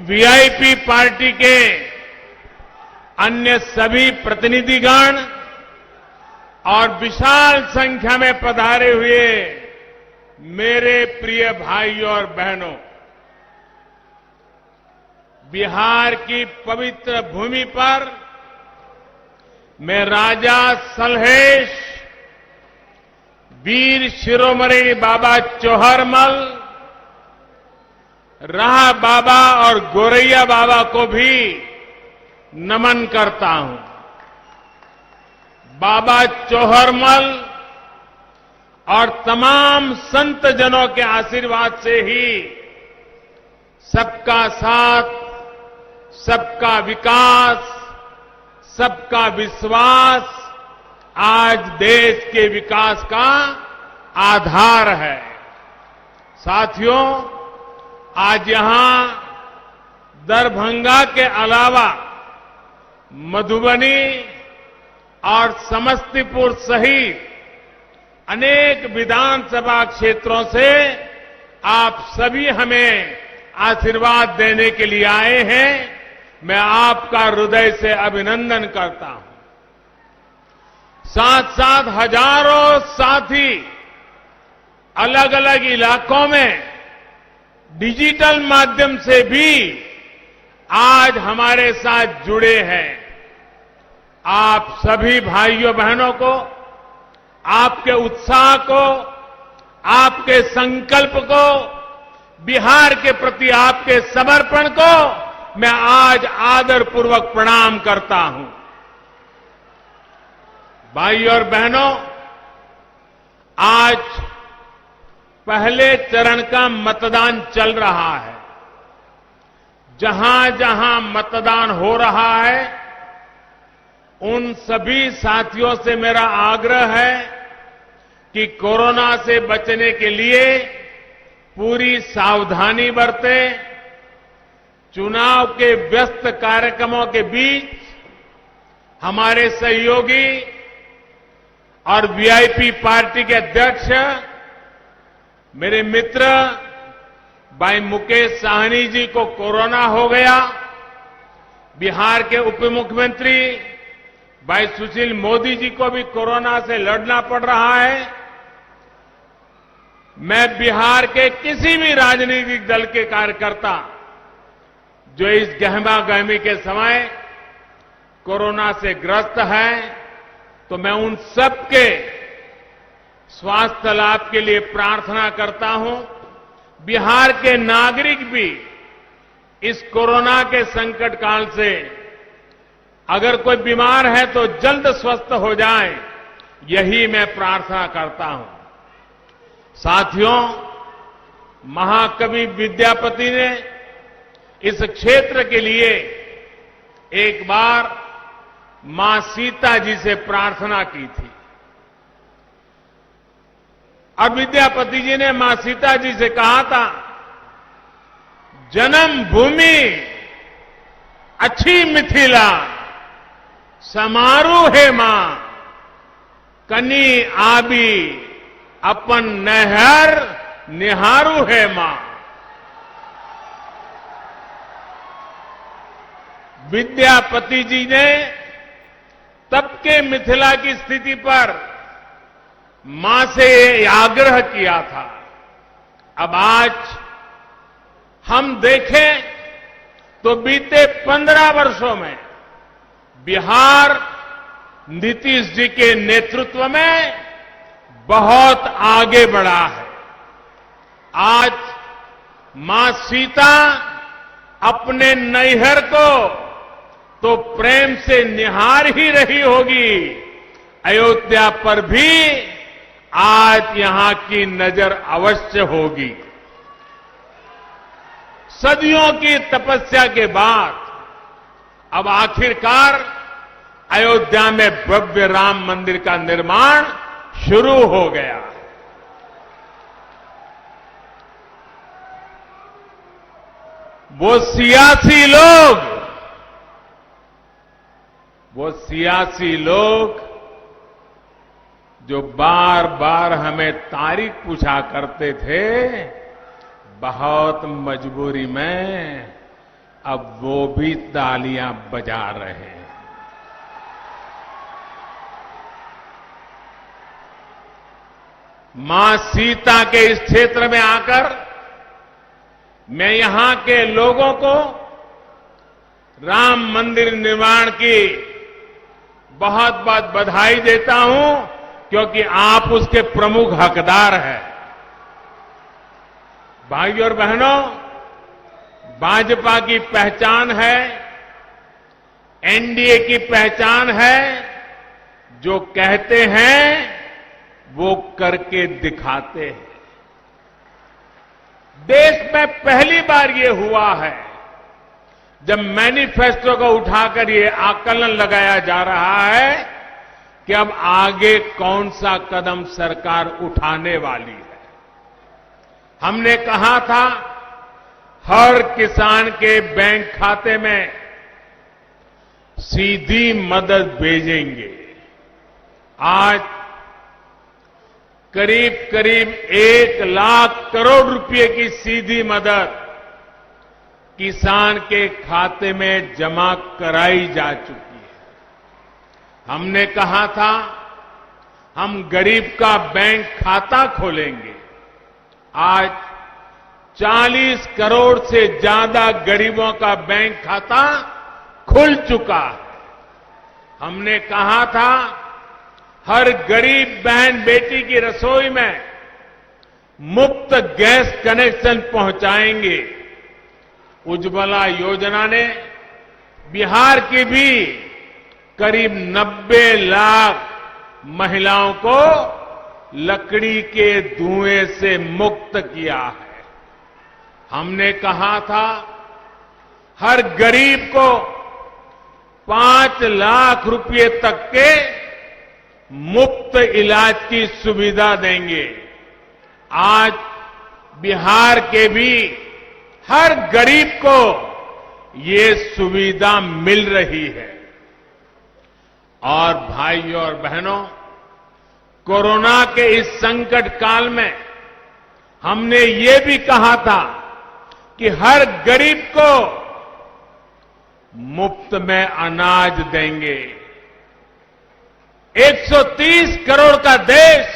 वीआईपी पार्टी के अन्य सभी प्रतिनिधिगण और विशाल संख्या में पधारे हुए मेरे प्रिय भाइयों और बहनों, बिहार की पवित्र भूमि पर मैं राजा सलहेश, वीर शिरोमणि बाबा चौहरमल, राह बाबा और गोरैया बाबा को भी नमन करता हूं। बाबा चौहरमल और तमाम संत जनों के आशीर्वाद से ही सबका साथ, सबका विकास, सबका विश्वास आज देश के विकास का आधार है। साथियों, आज यहां दरभंगा के अलावा मधुबनी और समस्तीपुर सहित अनेक विधानसभा क्षेत्रों से आप सभी हमें आशीर्वाद देने के लिए आए हैं। मैं आपका हृदय से अभिनंदन करता हूं। साथ साथ हजारों साथी अलग अलग इलाकों में डिजिटल माध्यम से भी आज हमारे साथ जुड़े हैं। आप सभी भाइयों बहनों को, आपके उत्साह को, आपके संकल्प को, बिहार के प्रति आपके समर्पण को मैं आज आदरपूर्वक प्रणाम करता हूं। भाइयों और बहनों, आज पहले चरण का मतदान चल रहा है। जहां जहां मतदान हो रहा है, उन सभी साथियों से मेरा आग्रह है कि कोरोना से बचने के लिए पूरी सावधानी बरतें। चुनाव के व्यस्त कार्यक्रमों के बीच हमारे सहयोगी और वीआईपी पार्टी के अध्यक्ष मेरे मित्र भाई मुकेश साहनी जी को कोरोना हो गया। बिहार के उप मुख्यमंत्री भाई सुशील मोदी जी को भी कोरोना से लड़ना पड़ रहा है। मैं बिहार के किसी भी राजनीतिक दल के कार्यकर्ता जो इस गहमा गहमी के समय कोरोना से ग्रस्त है, तो मैं उन सबके स्वास्थ्य लाभ के लिए प्रार्थना करता हूं। बिहार के नागरिक भी इस कोरोना के संकट काल से अगर कोई बीमार है तो जल्द स्वस्थ हो जाए, यही मैं प्रार्थना करता हूं। साथियों, महाकवि विद्यापति ने इस क्षेत्र के लिए एक बार मां सीता जी से प्रार्थना की थी और विद्यापति जी ने मां सीता जी से कहा था, जन्म भूमि अच्छी मिथिला, समारू है मां, कनी आबी अपन नहर निहारू है मां। विद्यापति जी ने तब के मिथिला की स्थिति पर मां से आग्रह किया था। अब आज हम देखें तो बीते 15 वर्षों में बिहार नीतीश जी के नेतृत्व में बहुत आगे बढ़ा है। आज मां सीता अपने नैहर को तो प्रेम से निहार ही रही होगी, अयोध्या पर भी आज यहां की नजर अवश्य होगी। सदियों की तपस्या के बाद अब आखिरकार अयोध्या में भव्य राम मंदिर का निर्माण शुरू हो गया। वो सियासी लोग जो बार बार हमें तारीख पूछा करते थे, बहुत मजबूरी में अब वो भी तालियां बजा रहे हैं। मां सीता के इस क्षेत्र में आकर मैं यहां के लोगों को राम मंदिर निर्माण की बहुत बहुत बधाई देता हूं, क्योंकि आप उसके प्रमुख हकदार हैं। भाइयों और बहनों, भाजपा की पहचान है, एनडीए की पहचान है, जो कहते हैं वो करके दिखाते हैं। देश में पहली बार ये हुआ है जब मैनिफेस्टो को उठाकर ये आकलन लगाया जा रहा है कि अब आगे कौन सा कदम सरकार उठाने वाली है। हमने कहा था हर किसान के बैंक खाते में सीधी मदद भेजेंगे। आज करीब करीब 1 लाख करोड़ रुपए की सीधी मदद किसान के खाते में जमा कराई जा चुकी है। हमने कहा था हम गरीब का बैंक खाता खोलेंगे। आज 40 करोड़ से ज्यादा गरीबों का बैंक खाता खुल चुका है। हमने कहा था हर गरीब बहन बेटी की रसोई में मुफ्त गैस कनेक्शन पहुंचाएंगे। उज्ज्वला योजना ने बिहार की भी करीब 90 लाख महिलाओं को लकड़ी के धुएं से मुक्त किया है। हमने कहा था हर गरीब को 5 लाख रुपए तक के मुफ्त इलाज की सुविधा देंगे। आज बिहार के भी हर गरीब को ये सुविधा मिल रही है। और भाइयों और बहनों, कोरोना के इस संकट काल में हमने ये भी कहा था कि हर गरीब को मुफ्त में अनाज देंगे। 130 करोड़ का देश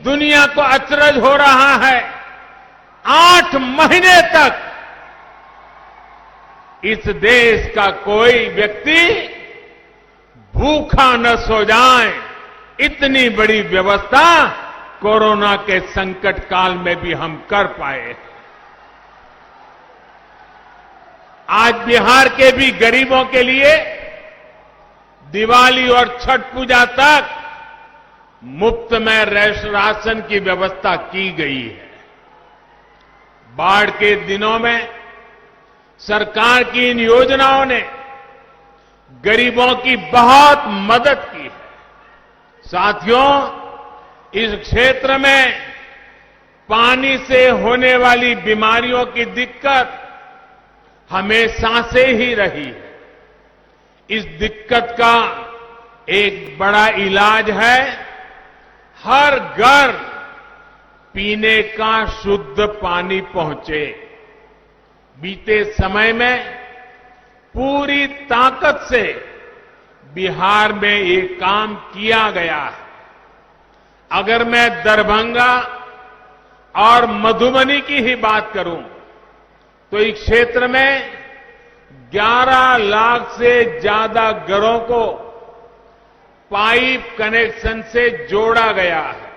दुनिया को अचरज हो रहा है। 8 महीने तक इस देश का कोई व्यक्ति भूखा न सो जाए, इतनी बड़ी व्यवस्था कोरोना के संकट काल में भी हम कर पाए। आज बिहार के भी गरीबों के लिए दिवाली और छठ पूजा तक मुफ्त में राशन की व्यवस्था की गई है। बाढ़ के दिनों में सरकार की इन योजनाओं ने गरीबों की बहुत मदद की है। साथियों, इस क्षेत्र में पानी से होने वाली बीमारियों की दिक्कत हमेशा से ही रही है। इस दिक्कत का एक बड़ा इलाज है हर घर पीने का शुद्ध पानी पहुंचे। बीते समय में पूरी ताकत से बिहार में ये काम किया गया है। अगर मैं दरभंगा और मधुबनी की ही बात करूं तो इस क्षेत्र में 11 लाख से ज्यादा घरों को पाइप कनेक्शन से जोड़ा गया है।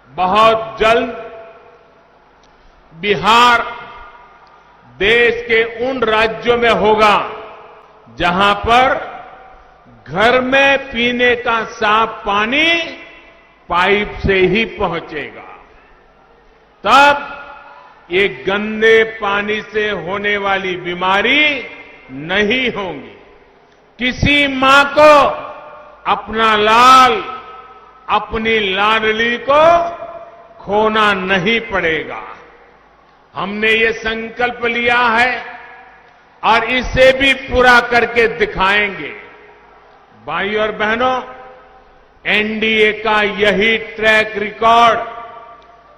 बहुत जल्द बिहार देश के उन राज्यों में होगा जहां पर घर में पीने का साफ पानी पाइप से ही पहुंचेगा। तब ये गंदे पानी से होने वाली बीमारी नहीं होगी। किसी मां को अपना लाल, अपनी लाडली को खोना नहीं पड़ेगा। हमने ये संकल्प लिया है और इसे भी पूरा करके दिखाएंगे। भाइयों और बहनों, एनडीए का यही ट्रैक रिकॉर्ड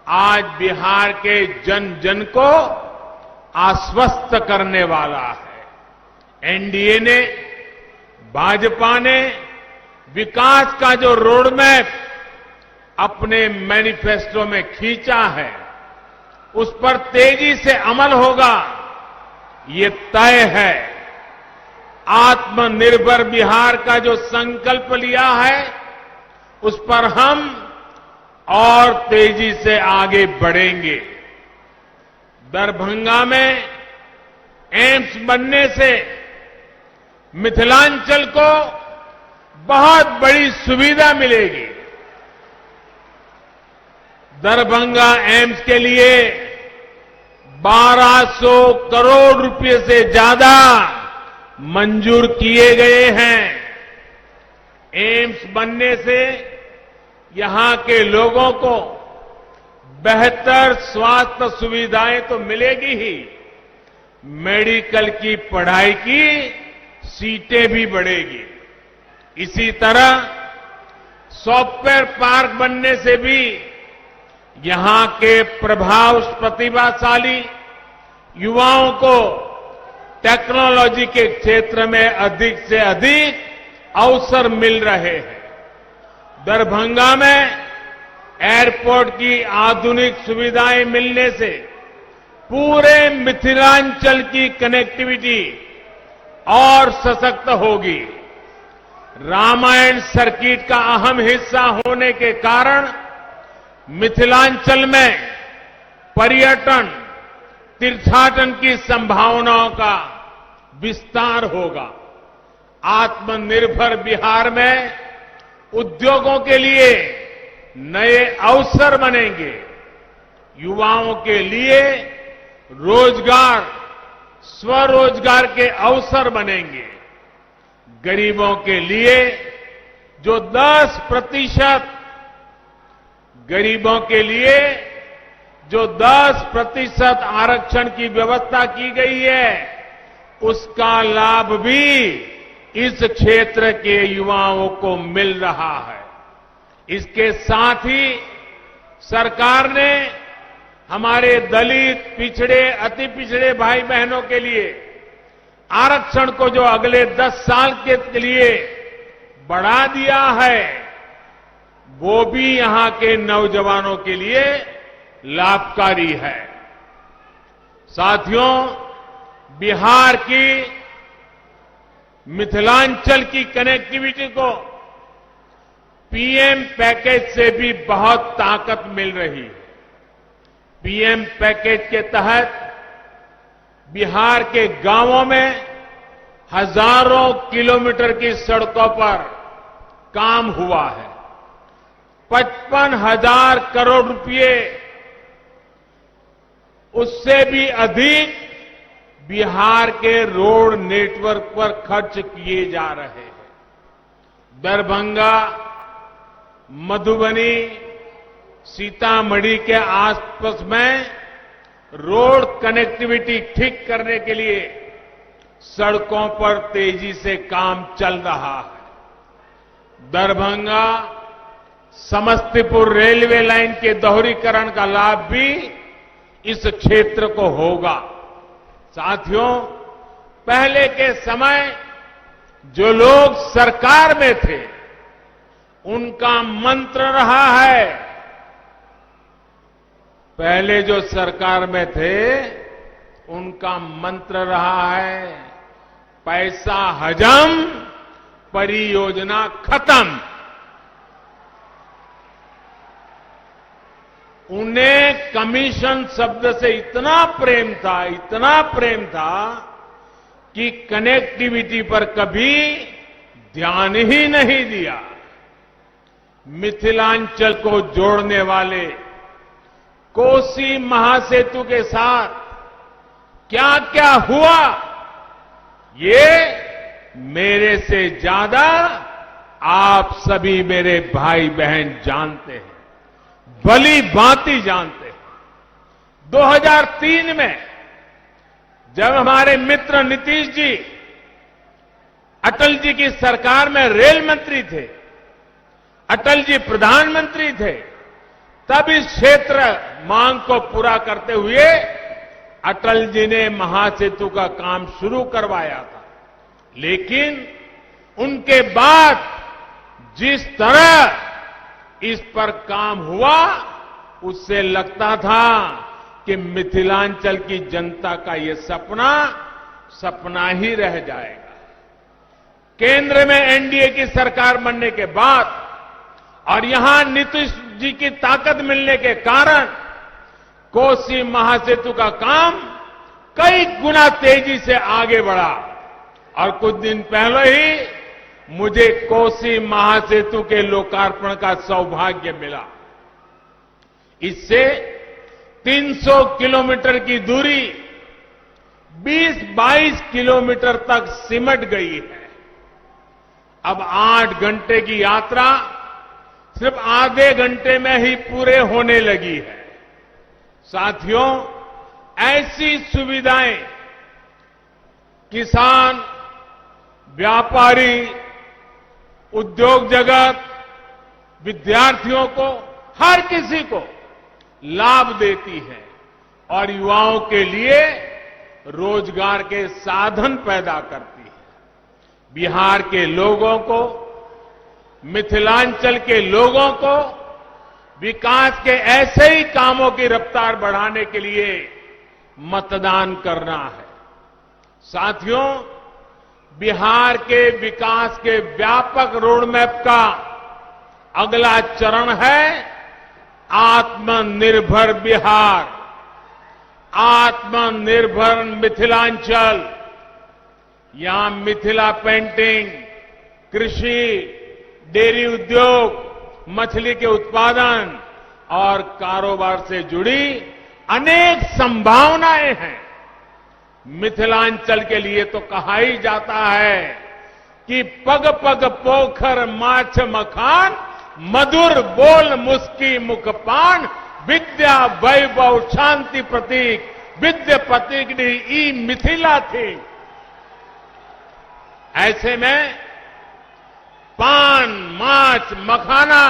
आज बिहार के जन जन को आश्वस्त करने वाला है। एनडीए ने, भाजपा ने विकास का जो रोड मैप अपने मैनिफेस्टो में खींचा है, उस पर तेजी से अमल होगा, ये तय है। आत्मनिर्भर बिहार का जो संकल्प लिया है, उस पर हम और तेजी से आगे बढ़ेंगे। दरभंगा में एम्स बनने से मिथिलांचल को बहुत बड़ी सुविधा मिलेगी। दरभंगा एम्स के लिए 1200 करोड़ रुपए से ज्यादा मंजूर किए गए हैं। एम्स बनने से यहां के लोगों को बेहतर स्वास्थ्य सुविधाएं तो मिलेगी ही, मेडिकल की पढ़ाई की सीटें भी बढ़ेगी। इसी तरह सॉफ्टवेयर पार्क बनने से भी यहां के प्रतिभाशाली युवाओं को टेक्नोलॉजी के क्षेत्र में अधिक से अधिक अवसर मिल रहे हैं। दरभंगा में एयरपोर्ट की आधुनिक सुविधाएं मिलने से पूरे मिथिलांचल की कनेक्टिविटी और सशक्त होगी। रामायण सर्किट का अहम हिस्सा होने के कारण मिथिलांचल में पर्यटन, तीर्थाटन की संभावनाओं का विस्तार होगा। आत्मनिर्भर बिहार में उद्योगों के लिए नए अवसर बनेंगे। युवाओं के लिए रोजगार, स्वरोजगार के अवसर बनेंगे। गरीबों के लिए जो 10% गरीबों के लिए जो 10% आरक्षण की व्यवस्था की गई है, उसका लाभ भी इस क्षेत्र के युवाओं को मिल रहा है। इसके साथ ही सरकार ने हमारे दलित, पिछड़े, अति पिछड़े भाई बहनों के लिए आरक्षण को जो अगले 10 साल के लिए बढ़ा दिया है, वो भी यहां के नौजवानों के लिए लाभकारी है। साथियों, बिहार की मिथिलांचल की कनेक्टिविटी को पीएम पैकेज से भी बहुत ताकत मिल रही है। पीएम पैकेज के तहत बिहार के गांवों में हजारों किलोमीटर की सड़कों पर काम हुआ है। 55,000 करोड़ रुपए, उससे भी अधिक बिहार के रोड नेटवर्क पर खर्च किए जा रहे हैं। दरभंगा, मधुबनी, सीतामढ़ी के आसपास में रोड कनेक्टिविटी ठीक करने के लिए सड़कों पर तेजी से काम चल रहा है। दरभंगा समस्तीपुर रेलवे लाइन के दोहरीकरण का लाभ भी इस क्षेत्र को होगा। साथियों, पहले के समय जो लोग सरकार में थे, उनका मंत्र रहा है, पहले जो सरकार में थे उनका मंत्र रहा है, पैसा हजम, परियोजना खत्म। उन्हें कमीशन शब्द से इतना प्रेम था कि कनेक्टिविटी पर कभी ध्यान ही नहीं दिया। मिथिलांचल को जोड़ने वाले कोसी महासेतु के साथ क्या क्या हुआ, ये मेरे से ज्यादा आप सभी मेरे भाई बहन जानते हैं, भली भांति जानते हैं। 2003 में जब हमारे मित्र नीतीश जी अटल जी की सरकार में रेल मंत्री थे, अटल जी प्रधानमंत्री थे, तब इस क्षेत्र मांग को पूरा करते हुए अटल जी ने महासेतु का काम शुरू करवाया था। लेकिन उनके बाद जिस तरह इस पर काम हुआ, उससे लगता था कि मिथिलांचल की जनता का ये सपना सपना ही रह जाएगा। केंद्र में एनडीए की सरकार बनने के बाद और यहां नीतीश जी की ताकत मिलने के कारण कोसी महासेतु का काम कई गुना तेजी से आगे बढ़ा और कुछ दिन पहले ही मुझे कोसी महासेतु के लोकार्पण का सौभाग्य मिला। इससे 300 किलोमीटर की दूरी 20-22 किलोमीटर तक सिमट गई है। अब 8 घंटे की यात्रा सिर्फ आधे घंटे में ही पूरे होने लगी है। साथियों, ऐसी सुविधाएं किसान, व्यापारी, उद्योग जगत, विद्यार्थियों को, हर किसी को लाभ देती है और युवाओं के लिए रोजगार के साधन पैदा करती है। बिहार के लोगों को, मिथिलांचल के लोगों को विकास के ऐसे ही कामों की रफ्तार बढ़ाने के लिए मतदान करना है। साथियों, बिहार के विकास के व्यापक रोडमैप का अगला चरण है आत्मनिर्भर बिहार, आत्मनिर्भर मिथिलांचल। यहां मिथिला पेंटिंग, कृषि, डेयरी उद्योग, मछली के उत्पादन और कारोबार से जुड़ी अनेक संभावनाएं हैं। मिथिलांचल के लिए तो कहा ही जाता है कि पग पग पोखर माछ मखान, मधुर बोल मुस्की मुखपान, विद्या वैभव शांति प्रतीक, विद्या प्रतीक ई मिथिला थी। ऐसे में पान, माछ, मखाना,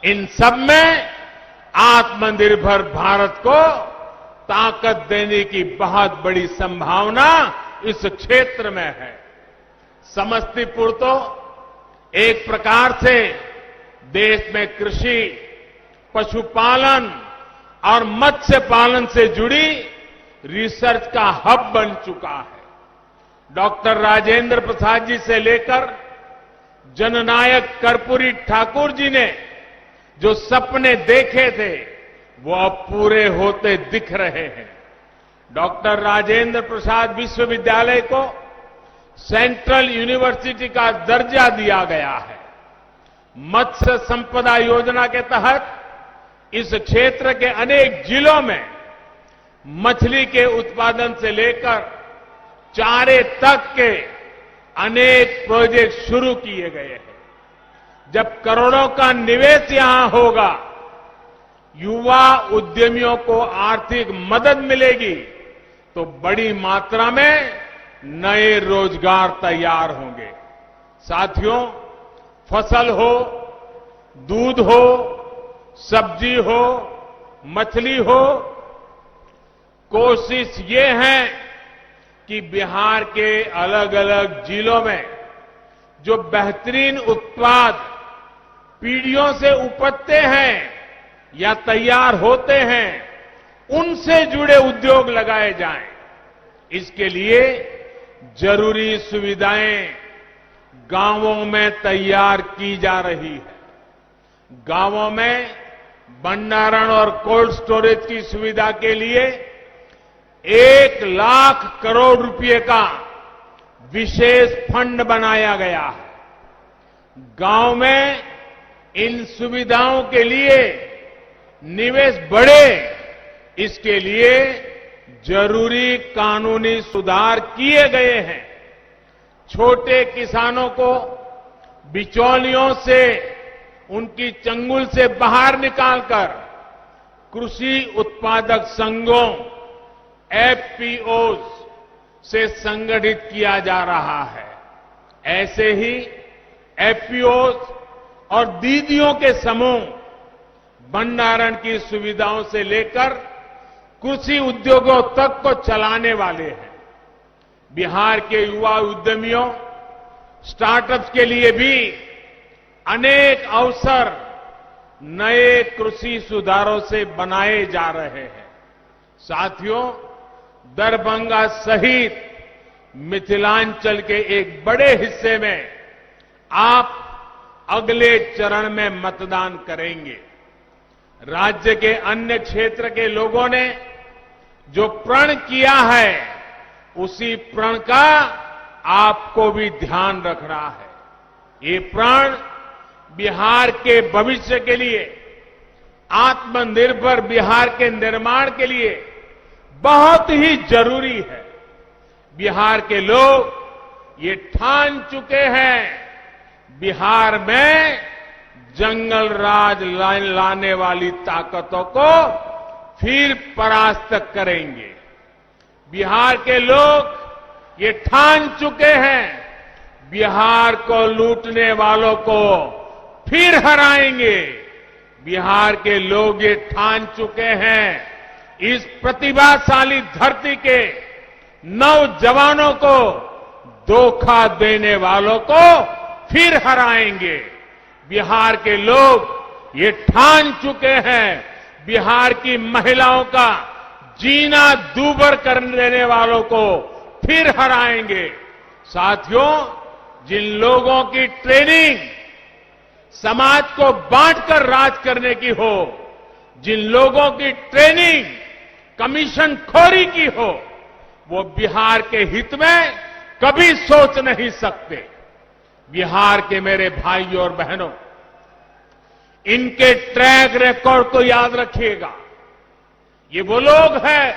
इन सब में आत्मनिर्भर भारत को ताकत देने की बहुत बड़ी संभावना इस क्षेत्र में है। समस्तीपुर तो एक प्रकार से देश में कृषि, पशुपालन और मत्स्य पालन से जुड़ी रिसर्च का हब बन चुका है। डॉक्टर राजेंद्र प्रसाद जी से लेकर जननायक कर्पूरी ठाकुर जी ने जो सपने देखे थे वो अब पूरे होते दिख रहे हैं। डॉक्टर राजेंद्र प्रसाद विश्वविद्यालय को सेंट्रल यूनिवर्सिटी का दर्जा दिया गया है। मत्स्य संपदा योजना के तहत इस क्षेत्र के अनेक जिलों में मछली के उत्पादन से लेकर चारे तक के अनेक प्रोजेक्ट शुरू किए गए हैं। जब करोड़ों का निवेश यहां होगा, युवा उद्यमियों को आर्थिक मदद मिलेगी, तो बड़ी मात्रा में नए रोजगार तैयार होंगे। साथियों, फसल हो, दूध हो, सब्जी हो, मछली हो, कोशिश ये है कि बिहार के अलग अलग जिलों में जो बेहतरीन उत्पाद पीढ़ियों से उपजते हैं या तैयार होते हैं, उनसे जुड़े उद्योग लगाए जाएं। इसके लिए जरूरी सुविधाएं गांवों में तैयार की जा रही है। गांवों में भंडारण और कोल्ड स्टोरेज की सुविधा के लिए 1 लाख करोड़ रुपए का विशेष फंड बनाया गया है। गांव में इन सुविधाओं के लिए निवेश बढ़े, इसके लिए जरूरी कानूनी सुधार किए गए हैं। छोटे किसानों को बिचौलियों से, उनकी चंगुल से बाहर निकालकर कृषि उत्पादक संघों एफपीओज से संगठित किया जा रहा है। ऐसे ही एफपीओज और दीदियों के समूह भंडारण की सुविधाओं से लेकर कृषि उद्योगों तक को चलाने वाले हैं। बिहार के युवा उद्यमियों, स्टार्टअप्स के लिए भी अनेक अवसर नए कृषि सुधारों से बनाए जा रहे हैं। साथियों, दरभंगा सहित मिथिलांचल के एक बड़े हिस्से में आप अगले चरण में मतदान करेंगे। राज्य के अन्य क्षेत्र के लोगों ने जो प्रण किया है, उसी प्रण का आपको भी ध्यान रखना है। ये प्रण बिहार के भविष्य के लिए, आत्मनिर्भर बिहार के निर्माण के लिए बहुत ही जरूरी है। बिहार के लोग ये ठान चुके हैं, बिहार में जंगल राज लाने वाली ताकतों को फिर परास्त करेंगे। बिहार के लोग ये ठान चुके हैं, बिहार को लूटने वालों को फिर हराएंगे। बिहार के लोग ये ठान चुके हैं, इस प्रतिभाशाली धरती के नौजवानों को धोखा देने वालों को फिर हराएंगे। बिहार के लोग ये ठान चुके हैं, बिहार की महिलाओं का जीना दूभर कर देने वालों को फिर हराएंगे। साथियों, जिन लोगों की ट्रेनिंग समाज को बांटकर राज करने की हो, जिन लोगों की ट्रेनिंग कमीशन खोरी की हो, वो बिहार के हित में कभी सोच नहीं सकते। बिहार के मेरे भाइयों और बहनों, इनके ट्रैक रिकॉर्ड को याद रखिएगा। ये वो लोग हैं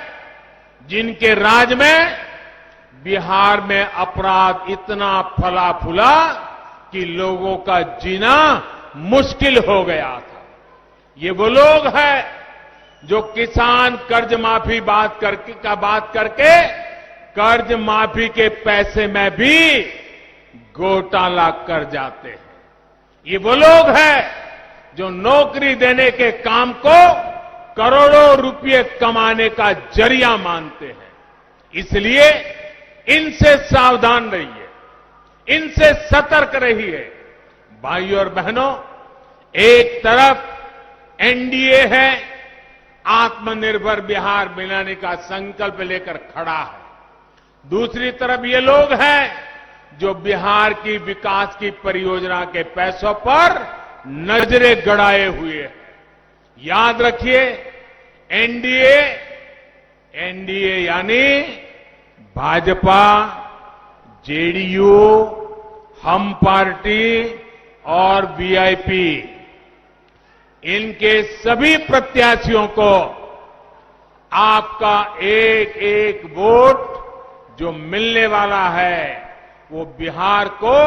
जिनके राज में बिहार में अपराध इतना फला फूला कि लोगों का जीना मुश्किल हो गया था। ये वो लोग हैं जो किसान कर्ज माफी बात करके कर्ज माफी के पैसे में भी घोटाला कर जाते हैं। ये वो लोग हैं जो नौकरी देने के काम को करोड़ों रुपए कमाने का जरिया मानते हैं। इसलिए इनसे सावधान रहिए, इनसे सतर्क रहिए। भाइयों और बहनों, एक तरफ एनडीए है, आत्मनिर्भर बिहार बनाने का संकल्प लेकर खड़ा है। दूसरी तरफ ये लोग हैं जो बिहार की विकास की परियोजना के पैसों पर नजरें गड़ाए हुए हैं। याद रखिए, एनडीए यानी भाजपा, जेडीयू, हम पार्टी और वीआईपी, इनके सभी प्रत्याशियों को आपका एक एक वोट जो मिलने वाला है वो बिहार को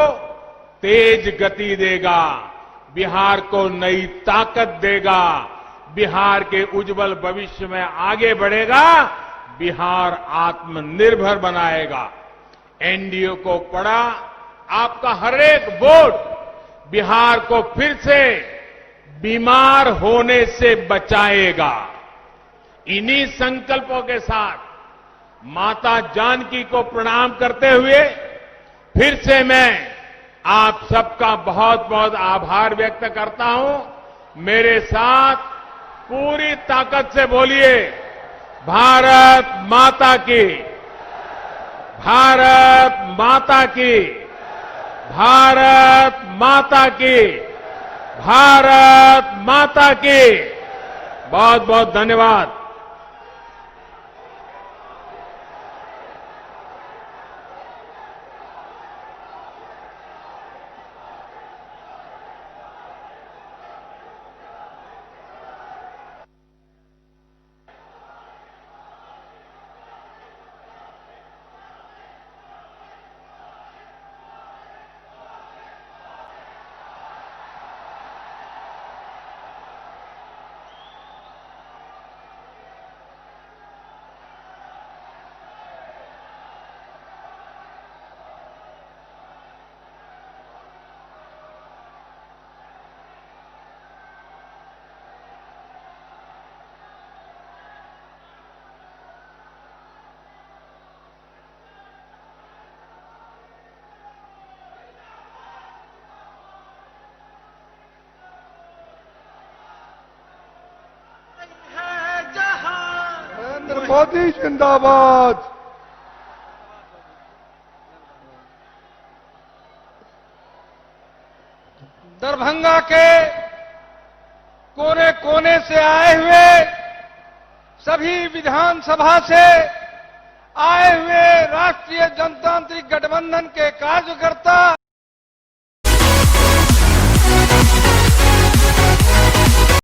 तेज गति देगा, बिहार को नई ताकत देगा, बिहार के उज्जवल भविष्य में आगे बढ़ेगा, बिहार आत्मनिर्भर बनाएगा। एनडीए को पड़ा आपका हर एक वोट बिहार को फिर से बीमार होने से बचाएगा। इन्हीं संकल्पों के साथ माता जानकी को प्रणाम करते हुए फिर से मैं आप सबका बहुत बहुत आभार व्यक्त करता हूं। मेरे साथ पूरी ताकत से बोलिए, भारत माता की, भारत माता की, भारत माता की, भारत माता की। बहुत बहुत धन्यवाद। नरेंद्र मोदी जिंदाबाद। दरभंगा के कोने कोने से आए हुए, सभी विधानसभा से आए हुए राष्ट्रीय जनतांत्रिक गठबंधन के कार्यकर्ता,